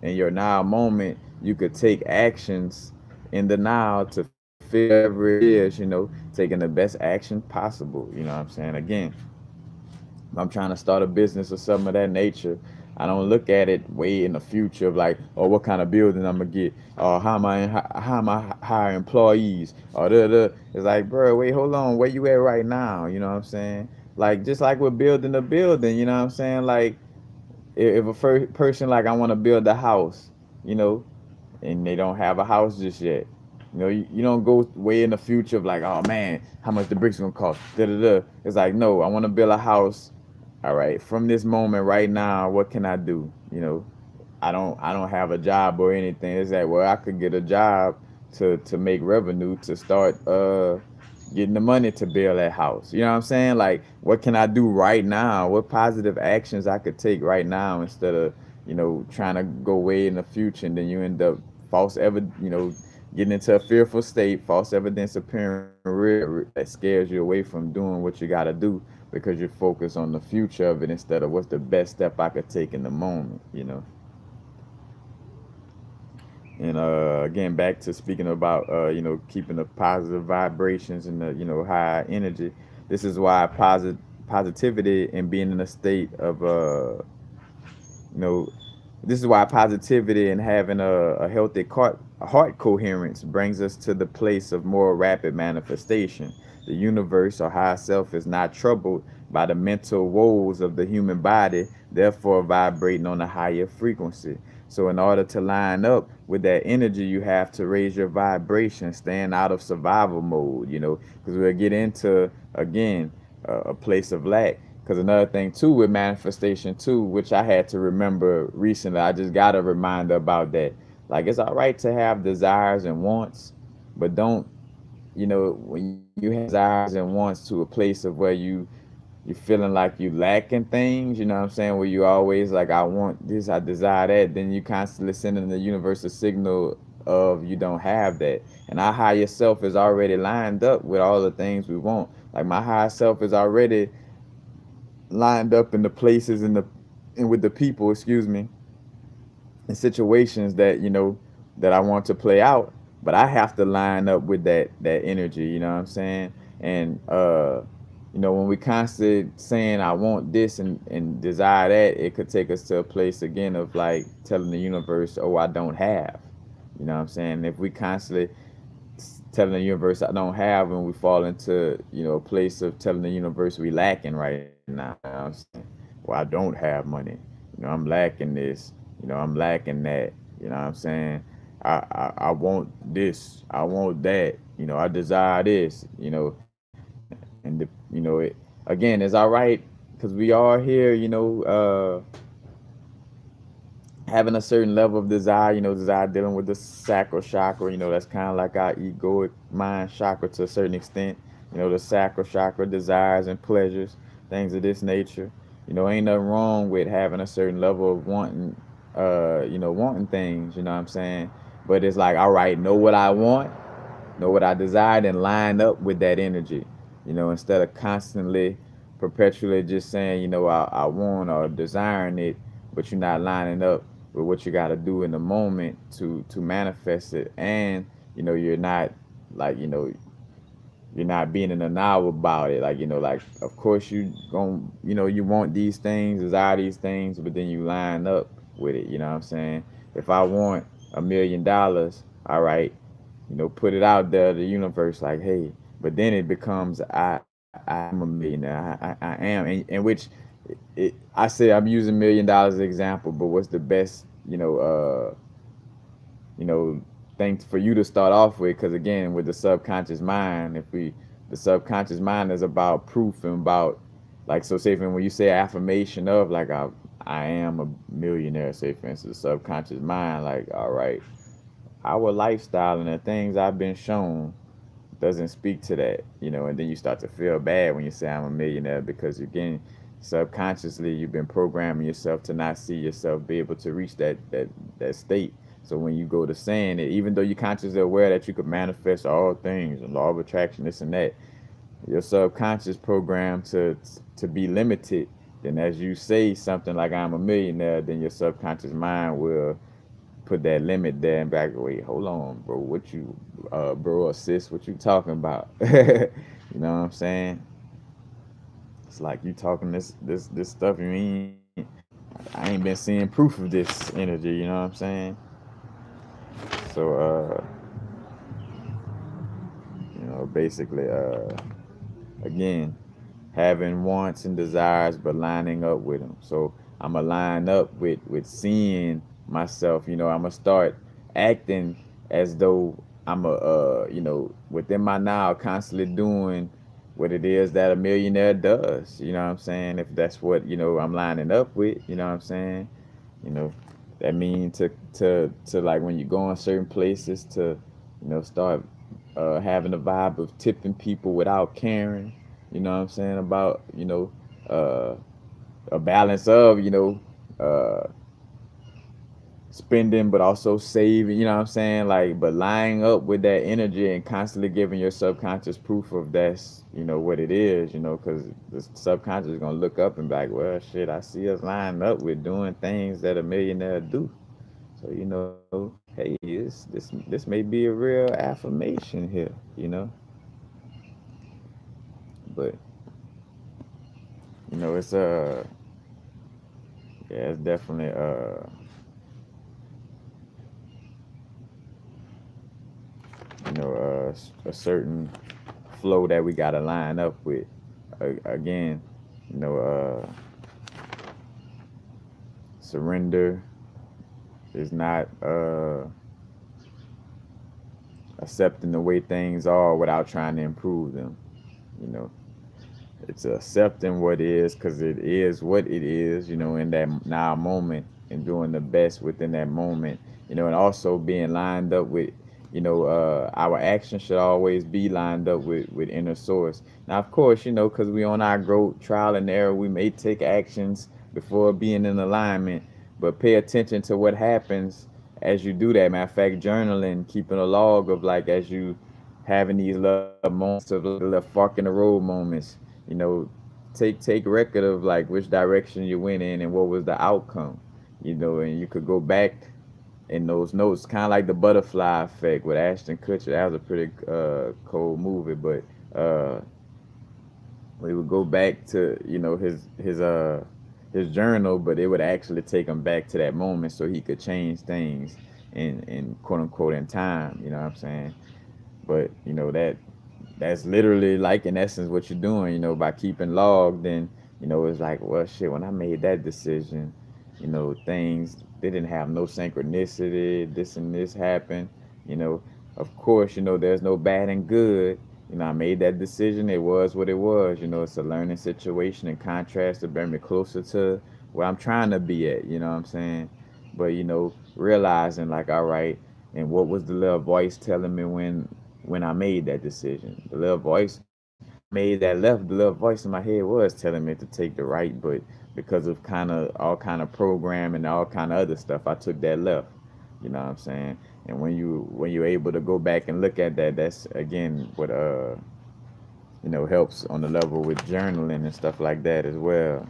in your now moment, you could take actions in the now to fulfill whatever it is. You know, taking the best action possible. You know what I'm saying? Again, if I'm trying to start a business or something of that nature, I don't look at it way in the future of like, oh, what kind of building I'm gonna get, or how am I hire employees, or the. It's like, bro, wait, hold on, where you at right now? You know what I'm saying? Like just like we're building a building, you know what I'm saying? Like if a person like I want to build a house, you know, and they don't have a house just yet. You know, you don't go way in the future of like, oh man, how much the bricks gonna cost? Da da da. It's like, no, I want to build a house. All right, from this moment right now, what can I do? You know, I don't have a job or anything. It's like, well, I could get a job to make revenue to start getting the money to build that house. You know what I'm saying? Like, what can I do right now? What positive actions I could take right now instead of, you know, trying to go way in the future, and then you end up you know, getting into a fearful state, false evidence appearing real that scares you away from doing what you got to do because you're focused on the future of it instead of what's the best step I could take in the moment, you know. And again, back to speaking about you know, keeping the positive vibrations and the, you know, high energy. This is why positivity and being in a state of you know, this is why positivity and having a healthy heart coherence brings us to the place of more rapid manifestation. The universe or higher self is not troubled by the mental woes of the human body, therefore vibrating on a higher frequency. So, in order to line up with that energy, you have to raise your vibration, staying out of survival mode, you know, because we'll get into, again, a place of lack. Because another thing too with manifestation too, which I had to remember recently, I just got a reminder about that. Like it's all right to have desires and wants, but don't, you know, when you have desires and wants to a place of where you feeling like you lacking things, you know what I'm saying? Where you always like, I want this, I desire that, then you constantly sending the universe a signal of you don't have that. And our higher self is already lined up with all the things we want. Like my higher self is already lined up in the places and with the people, excuse me, in situations that, you know, that I want to play out, but I have to line up with that energy, you know what I'm saying? And you know, when we constantly saying I want this and desire that, it could take us to a place again of like telling the universe, oh, I don't have. You know what I'm saying? If we constantly telling the universe I don't have, and we fall into, you know, a place of telling the universe we lacking right now. You know what I'm saying? Well, I don't have money. You know, I'm lacking this. You know, I'm lacking that. You know what I'm saying? I want this. I want that. You know, I desire this. You know, and you know, it again, it's all right because we are here. You know, having a certain level of desire, you know, desire dealing with the sacral chakra, you know, that's kind of like our egoic mind chakra to a certain extent. You know, the sacral chakra, desires and pleasures, things of this nature. You know, ain't nothing wrong with having a certain level of wanting, you know, wanting things, you know what I'm saying? But it's like, all right, know what I want, know what I desire, and line up with that energy, you know, instead of constantly, perpetually just saying, you know, I want or desiring it, but you're not lining up with what you got to do in the moment to manifest it. And you're not like you're not being in the now about it. Like, like, of course you gon' you want these things, desire these things, but then you line up with it. You know what I'm saying? If I want $1 million, all right, put it out there, the universe, like, hey, but then it becomes I am a millionaire. I am, and which I say I'm using $1 million as an example, but what's the best, you know, things for you to start off with? Because again, with the subconscious mind, the subconscious mind is about proof and about, like, so say when you say affirmation of like I am a millionaire, say for instance, the subconscious mind, like, all right, our lifestyle and the things I've been shown doesn't speak to that, and then you start to feel bad when you say I'm a millionaire, because again, subconsciously you've been programming yourself to not see yourself be able to reach that state. So when you go to saying it, even though you're consciously aware that you could manifest all things and law of attraction, this and that, your subconscious program to be limited. Then as you say something like I'm a millionaire, then your subconscious mind will put that limit there and back away. Hold on, bro. What you, bro or sis, what you talking about? You know what I'm saying? It's like you talking this stuff. You mean I ain't been seeing proof of this energy. You know what I'm saying? So, basically, again, having wants and desires, but lining up with them. So I'm gonna line up with seeing myself. I'm gonna start acting as though I'm within my now, constantly doing what it is that a millionaire does. You know what I'm saying? If that's what I'm lining up with. You know what I'm saying? You know, that means to like when you go in certain places to start having a vibe of tipping people without caring. You know what I'm saying? About uh, a balance of uh, spending but also saving. You know what I'm saying? Like, but lining up with that energy and constantly giving your subconscious proof of that's what it is. Because the subconscious is gonna look up and be like, well, shit, I see us lining up with doing things that a millionaire do. So hey, this may be a real affirmation here. But it's yeah, it's definitely a certain flow that we gotta line up with. Again, you know, uh, surrender is not accepting the way things are without trying to improve them. You know, it's accepting what is because it is what it is. In that now moment and doing the best within that moment. And also being lined up with our actions should always be lined up with inner source. Now, of course, because we on our growth, trial and error, we may take actions before being in alignment, but pay attention to what happens as you do that. Matter of fact, journaling, keeping a log of like as you having these little moments of like little fork in the road moments. You know, take record of like which direction you went in and what was the outcome. And you could go back in those notes, kind of like the butterfly effect with Ashton Kutcher. That was a pretty cold movie, but we would go back to his journal, but it would actually take him back to that moment so he could change things in quote unquote in time. You know what I'm saying? But that's literally like in essence what you're doing. By keeping log, then it's like, well, shit. When I made that decision, things they didn't have no synchronicity. This and this happened. You know, of course, there's no bad and good. I made that decision. It was what it was. It's a learning situation in contrast to bring me closer to where I'm trying to be at. You know what I'm saying? But realizing like, all right, and what was the little voice telling me when I made that decision? The little voice when I made that left, the little voice in my head was telling me to take the right, but because of kind of all kind of program and all kind of other stuff, I took that left. You know what I'm saying? And when you're able to go back and look at that, that's again what helps on the level with journaling and stuff like that as well.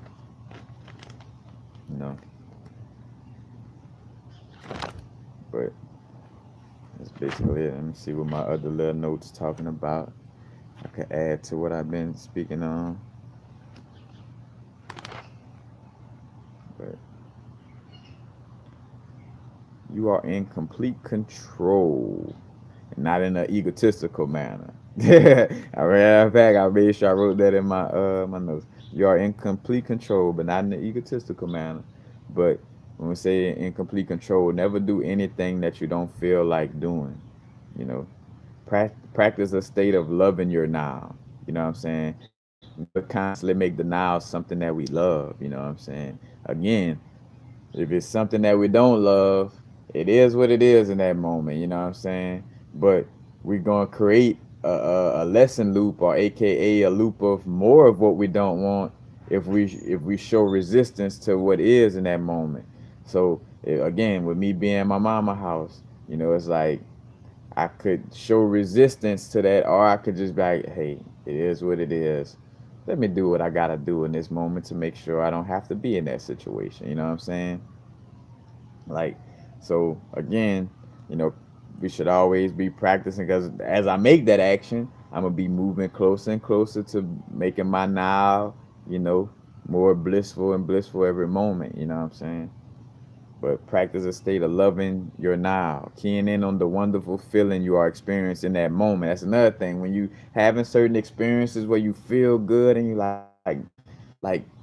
You know. But that's basically it. Let me see what my other little notes talking about. I could add to what I've been speaking on. But you are in complete control, and not in an egotistical manner. I ran back. I made sure I wrote that in my notes. You are in complete control, but not in an egotistical manner. But when we say in complete control, never do anything that you don't feel like doing. You know, practice a state of loving your now. You know what I'm saying? Never constantly make the now something that we love. You know what I'm saying? Again, if it's something that we don't love, it is what it is in that moment. You know what I'm saying? But we're gonna create a lesson loop, or AKA a loop of more of what we don't want, if we show resistance to what is in that moment. So again, with me being in my mama house, it's like I could show resistance to that, or I could just be like, hey, it is what it is. Let me do what I gotta do in this moment to make sure I don't have to be in that situation. You know what I'm saying? Like, so again, you know, we should always be practicing, because as I make that action, I'm gonna be moving closer and closer to making my now, you know, more blissful and blissful every moment. You know what I'm saying? But practice a state of loving your now, keying in on the wonderful feeling you are experiencing that moment. That's another thing. When you having certain experiences where you feel good and you like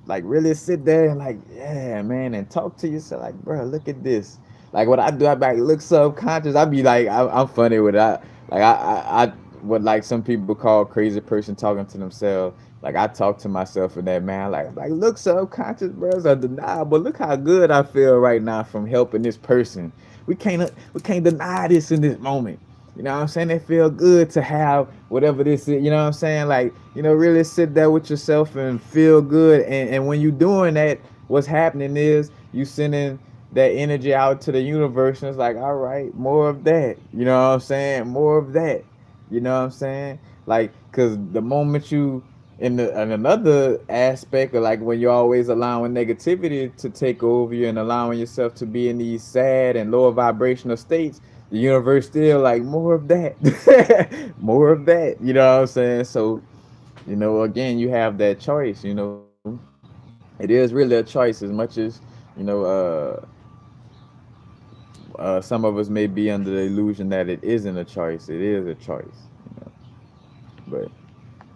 really sit there and like, yeah, man, and talk to yourself like, bro, look at this. Like what I do, I be like, look subconscious. I be like, I'm funny with that. Like I what like some people call crazy person talking to themselves. Like I talk to myself in that, man. Like look subconscious, bro. It's undeniable. Look how good I feel right now from helping this person. We can't deny this in this moment. You know what I'm saying? It feel good to have whatever this is. You know what I'm saying? Like, really sit there with yourself and feel good. And when you doing that, what's happening is you sending that energy out to the universe. And it's like, all right, more of that. You know what I'm saying? More of that. You know what I'm saying? Like, because the moment you, in another aspect of like when you're always allowing negativity to take over you and allowing yourself to be in these sad and lower vibrational states, the universe still like more of that. More of that. You know what I'm saying? So, again, you have that choice. It is really a choice, as much as, you know, some of us may be under the illusion that it isn't a choice. It is a choice. But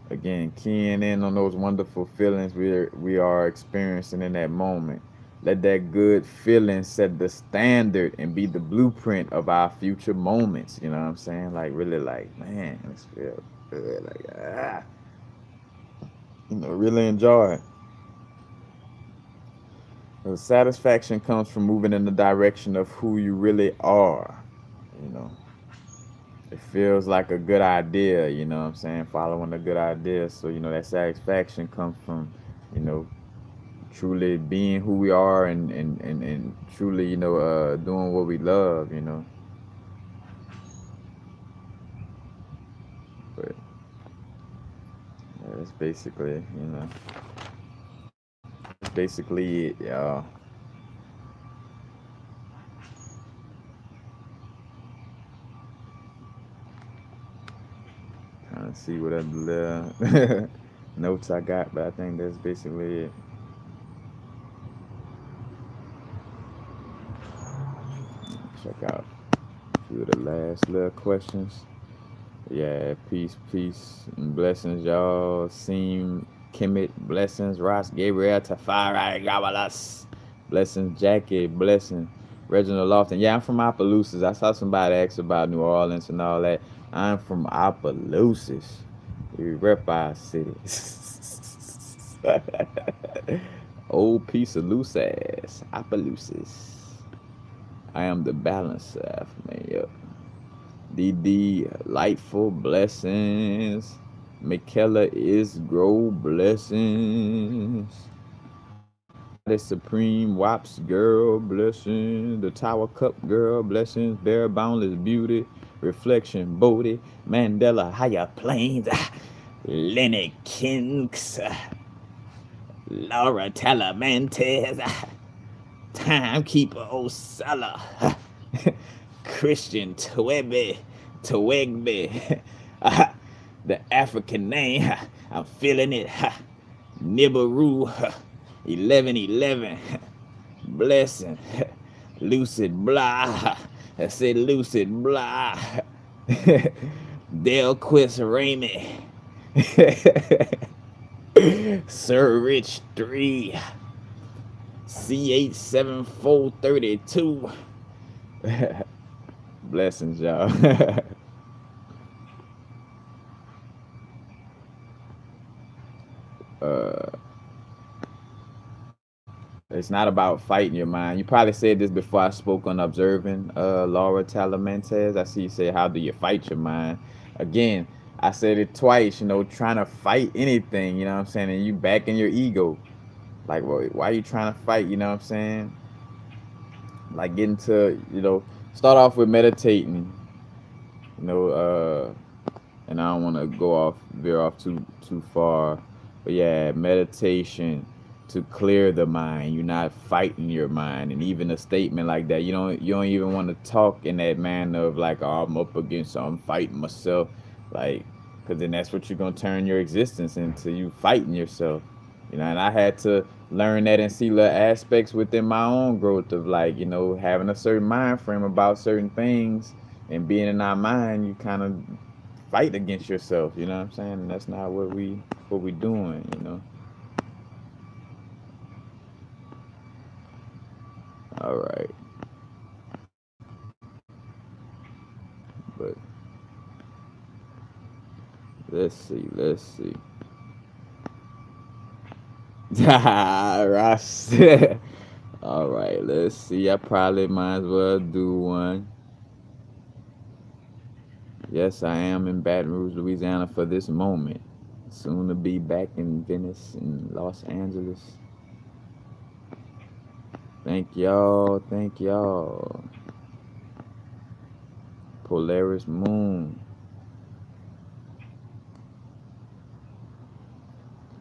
again, keying in on those wonderful feelings we are experiencing in that moment. Let that good feeling set the standard and be the blueprint of our future moments. You know what I'm saying? Like really, like, man, this feel good. Like, really enjoy it. The satisfaction comes from moving in the direction of who you really are. You know, it feels like a good idea. You know what I'm saying? Following a good idea. So that satisfaction comes from, you know, truly being who we are, and truly, doing what we love. But yeah, that's basically, that's basically it, y'all. Trying to see what other little notes I got, but I think that's basically it. Check out a few of the last little questions. Yeah, peace, and blessings, y'all. Seam, Kemet, blessings, Ross, Gabriel, Tafari, Gabalas, blessings, Jackie, blessing, Reginald Lofton. Yeah, I'm from Opelousas. I saw somebody ask about New Orleans and all that. I'm from Opelousas. We rep our city. Old piece of loose ass, Opelousas. I am the balancer, man. Yep. DD, Lightful, blessings. Michaela is grow, blessings. Goddess Supreme, Wops girl, blessings. The Tower Cup girl, blessings. Bare Boundless Beauty, Reflection, Bodie, Mandela, Higher Plains, Lenny Kinks, Laura Talamantes, Timekeeper Osella. Christian Twegbe. The African name, I'm feeling it. Nibiru 1111. Blessing. Lucid blah. I said lucid blah. Delquist Raymond. Sir Rich 3. C87432. Blessings, y'all. It's not about fighting your mind. You probably said this before I spoke on observing Laura Talamentes. I see you say, how do you fight your mind? Again, I said it twice, trying to fight anything, you know what I'm saying? And you back in your ego. Like, well, why are you trying to fight, you know what I'm saying? Like getting to, start off with meditating, you know, and I don't want to veer off too far, but yeah, meditation to clear the mind. You're not fighting your mind, and even a statement like that, you don't even want to talk in that manner of like, oh, I'm up against, so I'm fighting myself, like, because then that's what you're gonna turn your existence into, you fighting yourself, And I had to learn that and see little aspects within my own growth of like, having a certain mind frame about certain things and being in our mind, you kind of fight against yourself, you know what I'm saying? And that's not what we doing. All right. But let's see. Ross. All right, let's see. I probably might as well do one. Yes, I am in Baton Rouge, Louisiana for this moment. Soon to be back in Venice and Los Angeles. Thank y'all. Thank y'all. Polaris Moon.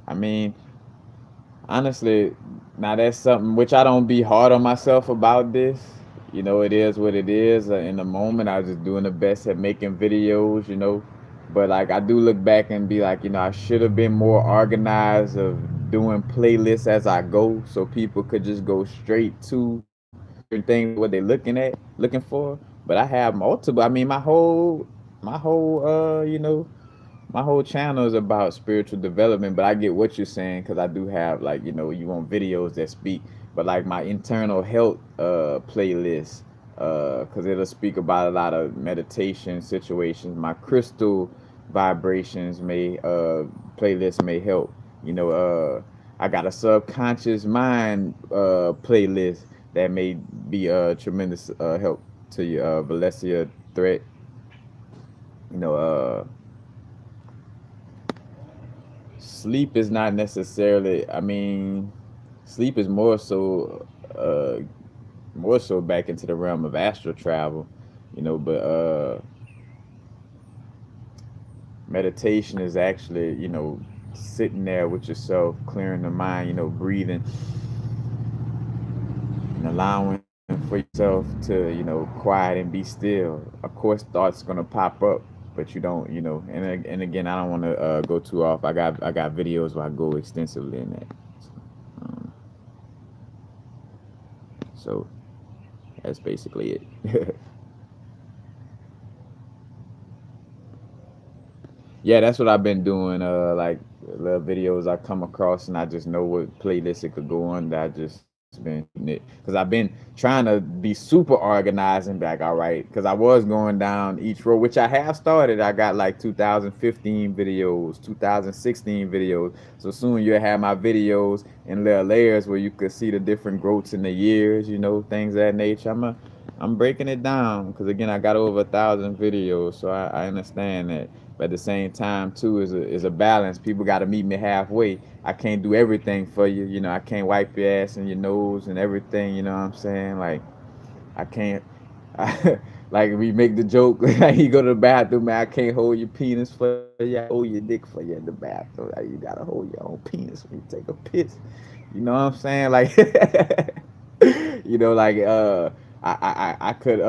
I mean, honestly, now that's something which I don't be hard on myself about this. It is what it is. In the moment, I was just doing the best at making videos. But like, I do look back and be like, I should have been more organized of doing playlists as I go, so people could just go straight to certain things what they're looking for. But I have multiple. I mean, my whole channel is about spiritual development, but I get what you're saying because I do have like you want videos that speak, but like my internal health playlist, because it'll speak about a lot of meditation situations. My crystal vibrations may playlist may help. I got a subconscious mind playlist that may be a tremendous help to you. Valencia threat. You know, sleep is not necessarily. I mean, sleep is more so back into the realm of astral travel. But meditation is actually sitting there with yourself, clearing the mind. Breathing and allowing for yourself to quiet and be still. Of course, thoughts gonna pop up, but you don't and again, I don't want to go too off. I got videos where I go extensively in that. um, so that's basically it. Yeah, that's what I've been doing. Like little videos I come across, and I just know what playlist it could go on. That I just been shooting it because I've been trying to be super organized and back. All right, because I was going down each row, which I have started. I got like 2015 videos, 2016 videos. So soon you'll have my videos in little layers where you could see the different growths in the years. Things of that nature. I'm breaking it down because again, I got over 1,000 videos, so I understand that. But at the same time, too, is a balance. People got to meet me halfway. I can't do everything for you. I can't wipe your ass and your nose and everything. You know what I'm saying? Like, I can't. Like we make the joke, like you go to the bathroom, man. I can't hold your penis for you. I hold your dick for you in the bathroom. Like, you gotta hold your own penis when you take a piss. You know what I'm saying? Like, like I could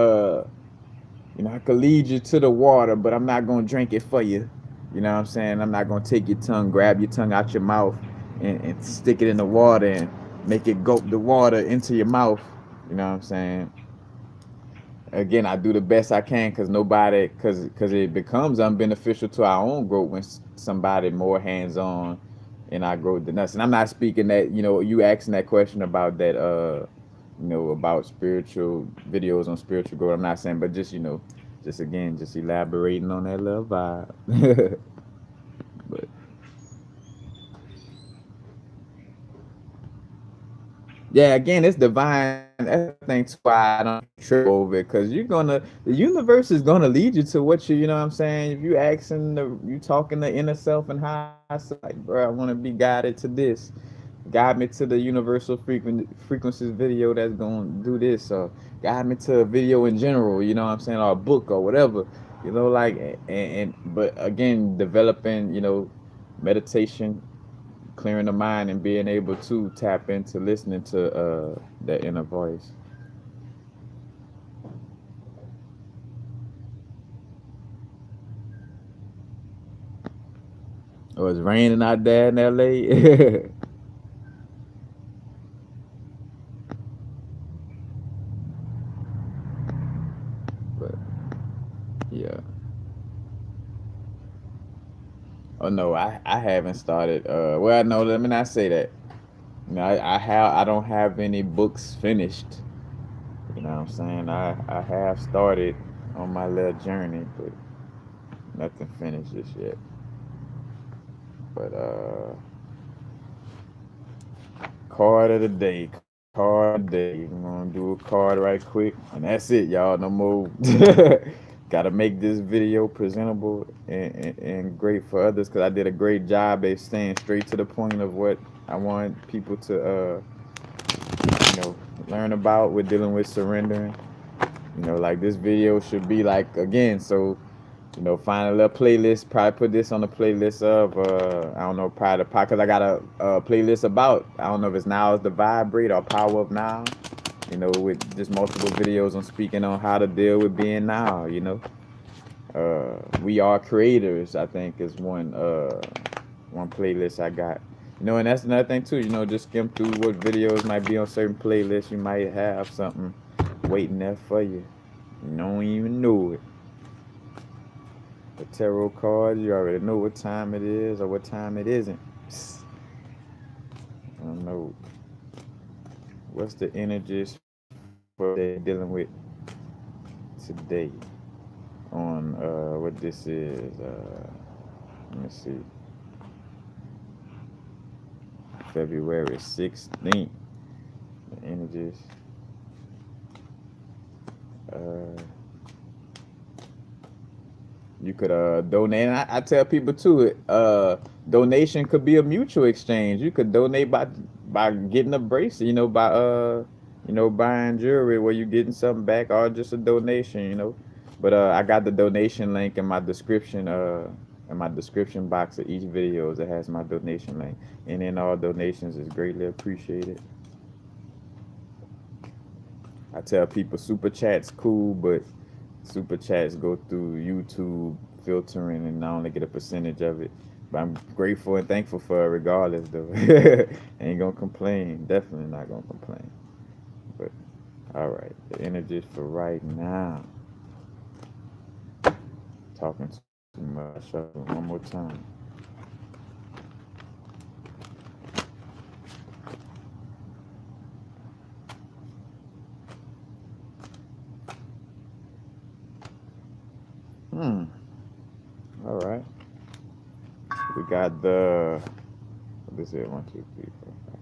I could lead you to the water, but I'm not gonna drink it for you. You know what I'm saying? I'm not gonna take your tongue, grab your tongue out your mouth, and stick it in the water and make it gulp the water into your mouth. You know what I'm saying? Again, I do the best I can because nobody, because it becomes unbeneficial to our own growth when somebody more hands on in our growth than us. And I'm not speaking that you asking that question about that about spiritual videos on spiritual growth. I'm not saying, but just just again, just elaborating on that little vibe. But yeah, again, it's divine. That's the thing too. Why I don't trip over it, because the universe is gonna lead you to what you know what I'm saying. If you asking you talking the inner self and high self, like, bro, I want to be guided to this. Guide me to the universal frequencies video that's gonna do this, or guide me to a video in general. You know what I'm saying, or a book or whatever. Like and but again, developing meditation, clearing the mind, and being able to tap into listening to that inner voice. Oh, it's raining out there in LA. But yeah. Oh no, I haven't started. Well, no, let me not say that. I don't have any books finished. You know what I'm saying? I have started on my little journey, but nothing finished just yet. But card of the day. Card of the day. I'm gonna do a card right quick, and that's it, y'all. No more. Gotta make this video presentable and great for others, because I did a great job at staying straight to the point of what I want people to learn about. We're dealing with surrendering. Like this video should be like, again, so find a little playlist. Probably put this on the playlist of I don't know, probably the podcast. I got a playlist about, I don't know if it's Now is the VibeRate or Power of Now. With just multiple videos on speaking on how to deal with being now. We are creators, I think, is one playlist I got. And that's another thing too. Just skim through what videos might be on certain playlists. You might have something waiting there for you. You don't even know it. The tarot cards, you already know what time it is or what time it isn't. I don't know. What's the energies for they dealing with today on what this is? Let me see. February 16th. The energies. Uh, you could donate. And I tell people too, donation could be a mutual exchange. You could donate by getting a bracelet, by buying jewelry where you getting something back, or just a donation. But I got the donation link in my description box of each video. It has my donation link. And then all donations is greatly appreciated. I tell people super chats cool, but super chats go through YouTube filtering, and I only get a percentage of it. But I'm grateful and thankful for it regardless, though. Ain't gonna complain. Definitely not gonna complain. But all right, the energies for right now. Talking too much. One more time. Hmm. All right. We got this is 1, 2, 3, 4, 5.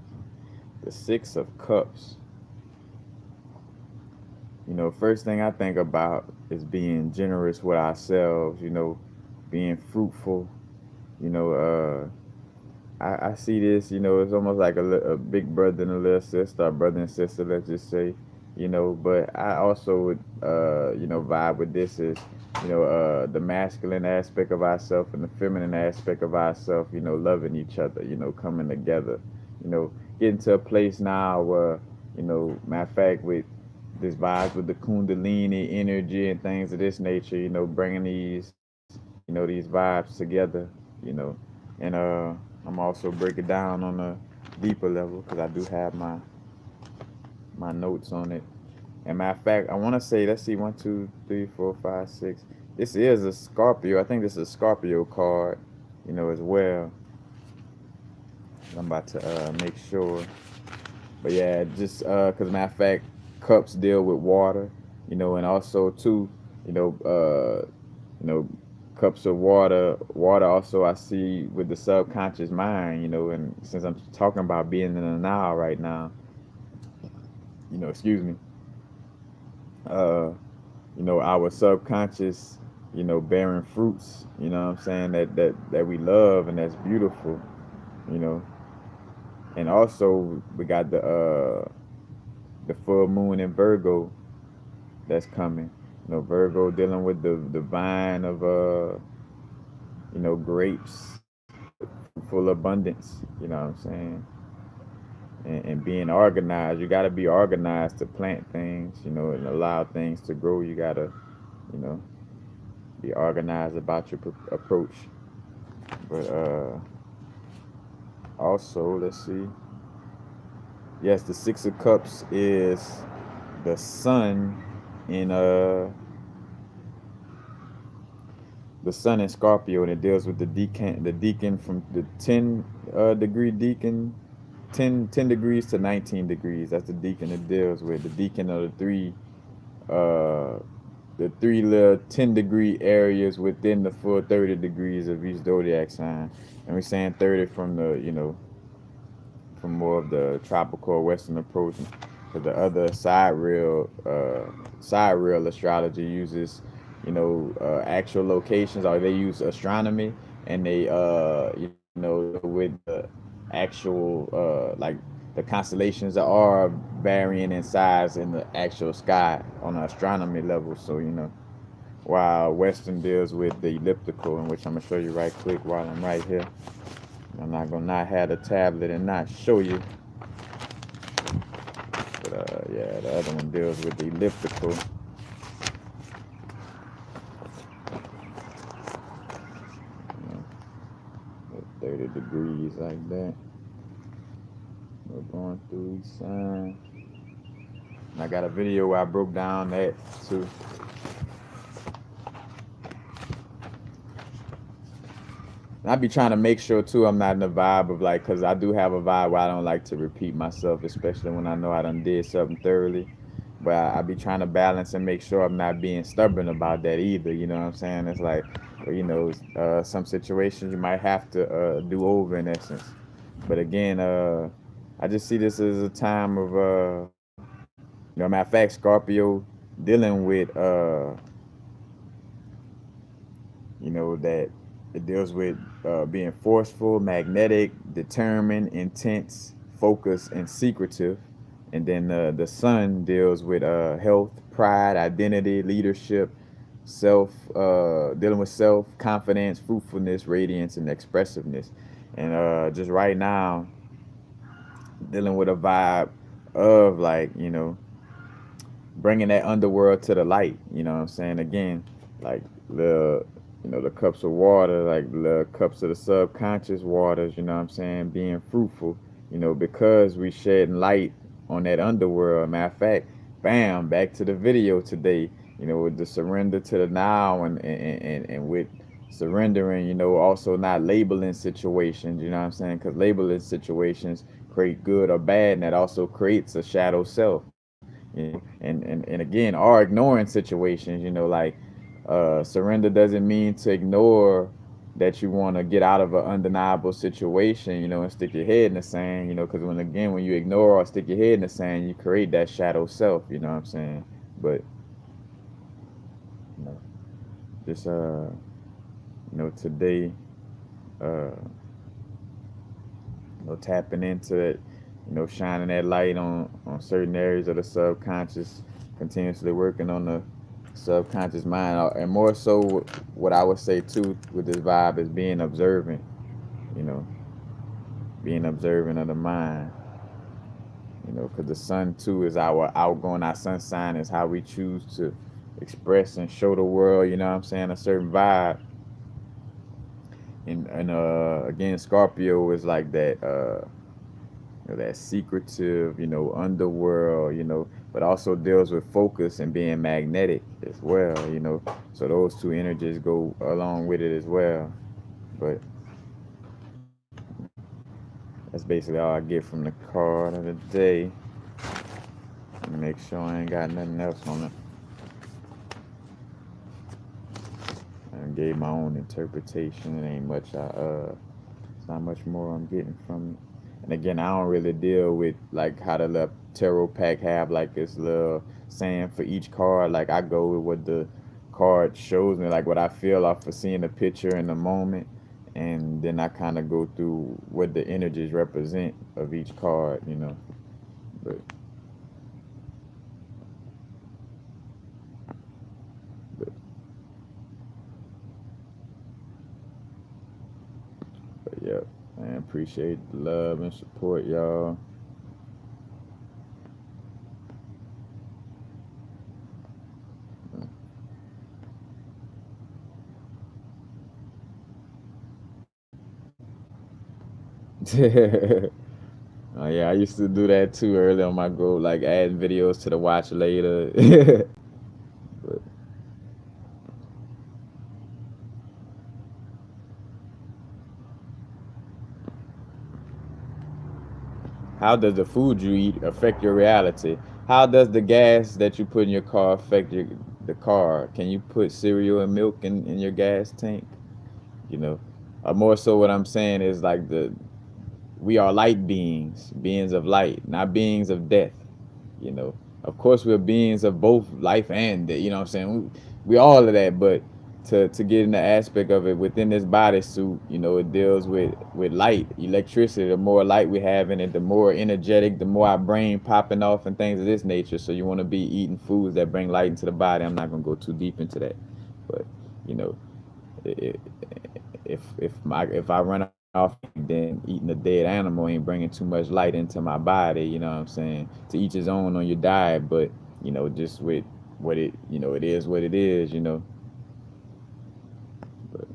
The 6 of Cups. First thing I think about is being generous with ourselves. Being fruitful. You know, I see this. It's almost like a big brother and a little sister, a brother and sister. Let's just say. But I also would vibe with this is the masculine aspect of ourselves and the feminine aspect of ourselves, loving each other, coming together, getting to a place now where, matter of fact, with this vibes with the Kundalini energy and things of this nature. Bringing these, these vibes together. You know, and I'm also break it down on a deeper level because I do have my notes on it. And matter of fact, I want to say, let's see, one, two, three, four, five, six. This is a Scorpio. I think this is a Scorpio card, as well. I'm about to make sure. But yeah, just because matter of fact, cups deal with water, and also too, you know, uh, cups of water. Water also I see with the subconscious mind, and since I'm talking about being in the now right now, excuse me, uh, our subconscious, bearing fruits, what I'm saying, that we love and that's beautiful, you know. And also we got the full moon in Virgo that's coming. Virgo dealing with the vine of grapes, fruitful abundance, what I'm saying? And being organized. You got to be organized to plant things, and allow things to grow. You got to, you know, be organized about your approach. But also, let's see. Yes, the Six of Cups is the sun in the sun in Scorpio, and it deals with the deacon from the 10 degree deacon, 10 degrees to 19 degrees. That's the deacon it deals with. The deacon of uh, the three little 10-degree areas within the full 30 degrees of each zodiac sign. And we're saying 30 from from more of the tropical western approach. Because the other side real astrology uses, actual locations, or they use astronomy, and they with the actual like the constellations are varying in size in the actual sky on an astronomy level. So while Western deals with the elliptical, in which I'm gonna show you right quick while I'm right here. I'm not gonna not have the tablet and not show you. But yeah, the other one deals with the elliptical. 30 degrees like that. We're going through each sign. And I got a video where I broke down that too. And I be trying to make sure too I'm not in the vibe of like, cause I do have a vibe where I don't like to repeat myself, especially when I know I done did something thoroughly. But I be trying to balance and make sure I'm not being stubborn about that either. You know what I'm saying? It's like, some situations you might have to do over in essence. But again, I just see this as a time of, matter of fact, Scorpio dealing with, that it deals with being forceful, magnetic, determined, intense, focused, and secretive. And then the sun deals with health, pride, identity, leadership, dealing with self, confidence, fruitfulness, radiance, and expressiveness. And just right now, dealing with a vibe of like, bringing that underworld to the light. You know what I'm saying? Again, like the cups of water, like the cups of the subconscious waters. You know what I'm saying? Being fruitful. Because we shedding light on that underworld. Matter of fact, bam, back to the video today. With the surrender to the now, and with surrendering, also not labeling situations. You know what I'm saying? Because labeling situations create good or bad, and that also creates a shadow self. And again, or ignoring situations, like surrender doesn't mean to ignore that you want to get out of an undeniable situation, and stick your head in the sand, because when you ignore or stick your head in the sand, you create that shadow self, you know what I'm saying? But you know, just today, uh, tapping into it, shining that light on certain areas of the subconscious, continuously working on the subconscious mind, and more so, what I would say too with this vibe is being observant, you know, being observant of the mind. You know, because the sun too is our outgoing. Our sun sign is how we choose to express and show the world. You know what I'm saying? A certain vibe. And again, Scorpio is like that. That secretive, underworld, but also deals with focus and being magnetic as well. So those two energies go along with it as well. But that's basically all I get from the card of the day. Make sure I ain't got nothing else on it. I gave my own interpretation. It ain't much. It's not much more I'm getting from it. And again, I don't really deal with like how the little tarot pack have like this little saying for each card. Like I go with what the card shows me, like what I feel off of seeing the picture in the moment, and then I kind of go through what the energies represent of each card. But, but, but yeah, I appreciate the love and support, y'all. Oh yeah, I used to do that too early on my go, like add videos to the watch later. But how does the food you eat affect your reality? How does the gas that you put in your car affect the car? Can you put cereal and milk in your gas tank? You know, more so what I'm saying is like we are light beings, beings of light, not beings of death. You know, of course we're beings of both life and death. You know what I'm saying? We all of that, but to get in the aspect of it within this bodysuit, it deals with light, electricity. The more light we have in it, the more energetic, the more our brain popping off and things of this nature. So you want to be eating foods that bring light into the body. I'm not gonna go too deep into that, but you know, it, if I run off, then eating a dead animal ain't bringing too much light into my body. You know what I'm saying? To each his own on your diet, but just with what it is what it is. But,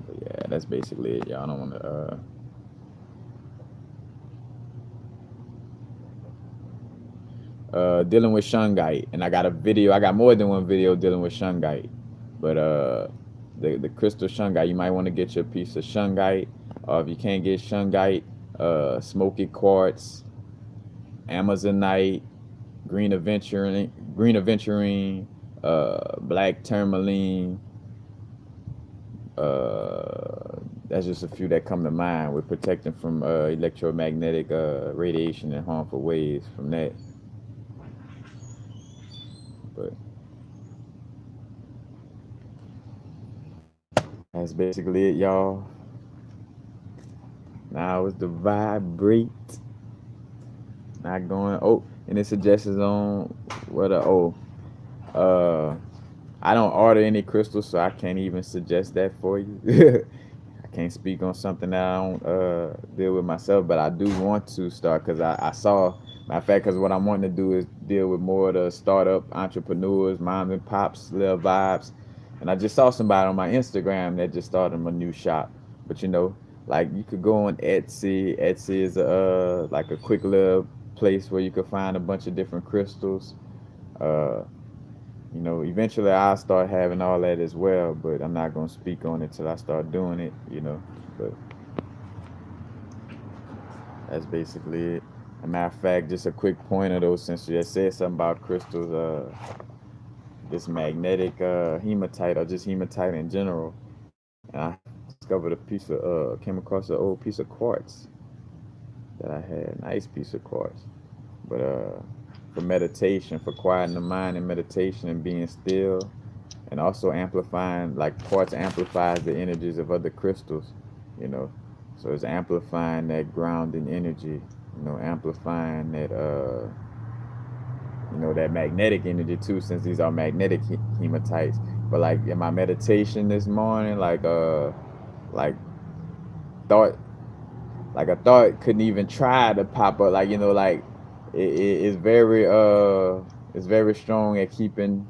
but yeah, that's basically it, y'all. I don't want to. Dealing with shungite, and I got a video. I got more than one video dealing with shungite, but the crystal shungite. You might want to get your piece of shungite, or if you can't get shungite, smoky quartz, amazonite, green aventurine, black tourmaline. That's just a few that come to mind with protecting from electromagnetic radiation and harmful waves from that. But that's basically it, y'all. Now it's the VibeRate. Not going. Oh, any suggestions on what? Uh, I don't order any crystals, so I can't even suggest that for you. I can't speak on something that I don't deal with myself, but I do want to start because I saw. Matter of fact, because what I'm wanting to do is deal with more of the startup entrepreneurs, mom and pops, little vibes. And I just saw somebody on my Instagram that just started a new shop. But like you could go on Etsy. Etsy is like a quick little place where you could find a bunch of different crystals. Uh, eventually I'll start having all that as well, but I'm not gonna speak on it till I start doing it. But that's basically it. A matter of fact, just a quick pointer though, since you just said something about crystals, this magnetic hematite or just hematite in general, and I discovered a piece of came across an old piece of quartz that I had, nice piece of quartz, but for meditation, for quieting the mind and meditation and being still, and also amplifying, like quartz amplifies the energies of other crystals, you know. So it's amplifying that grounding energy, amplifying that that magnetic energy too, since these are magnetic hematites. But like in my meditation this morning, like thought like a thought couldn't even try to pop up. Like, like it's it's very strong at keeping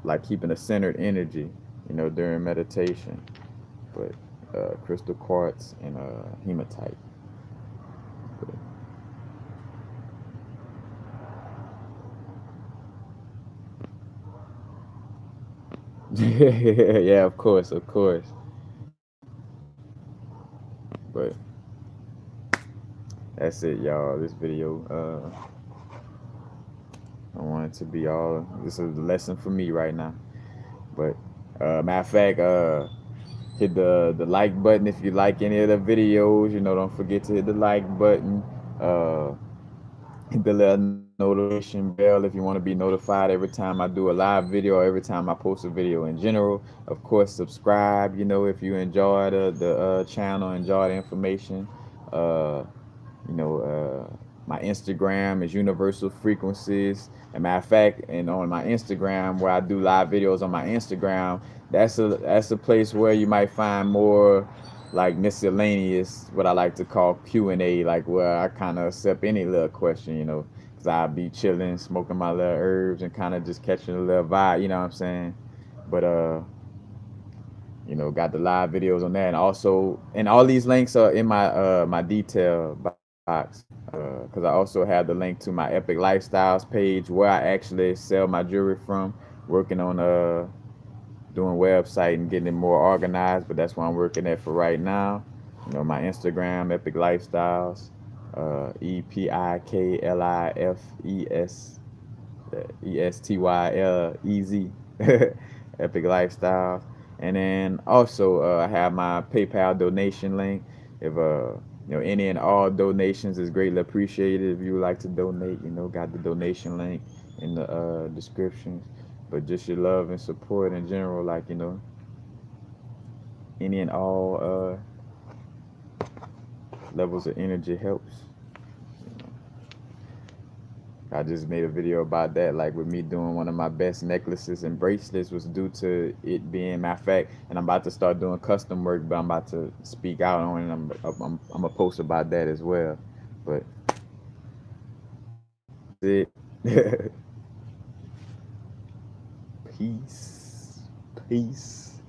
a centered energy, during meditation. But crystal quartz and hematite. But, yeah, of course, of course. But that's it, y'all. This video, I want it to be all. This is a lesson for me right now. But matter of fact, hit the like button if you like any of the videos. Don't forget to hit the like button. Hit the little notification bell if you want to be notified every time I do a live video or every time I post a video in general. Of course, subscribe. If you enjoy the channel, enjoy the information. Uh, my Instagram is Universal Frequencies. And matter of fact, and on my Instagram, where I do live videos on my Instagram, that's a place where you might find more like miscellaneous, what I like to call Q&A, like where I kind of accept any little question, because I'll be chilling, smoking my little herbs, and kind of just catching a little vibe, you know what I'm saying? But got the live videos on that, and also, and all these links are in my detail box, because I also have the link to my Epic Lifestyles page where I actually sell my jewelry from. Working on doing website and getting it more organized, but that's what I'm working at for right now. My Instagram, Epic Lifestyles, EPIKLIFESTYLEZ, Epic Lifestyles. And then also I have my PayPal donation link. If any and all donations is greatly appreciated. If you would like to donate, got the donation link in the description. But just your love and support in general, like any and all levels of energy helps. I just made a video about that, like with me doing one of my best necklaces and bracelets was due to it being my fact, and I'm about to start doing custom work, but I'm about to speak out on it. I'm gonna post about that as well. But it. Peace, peace.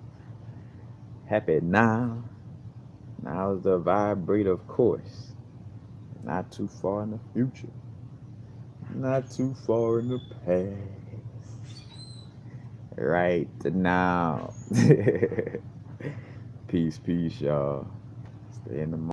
Happy now. Now's the vibrate, of course. Not too far in the future. Not too far in the past. Right now. Peace, peace, y'all. Stay in the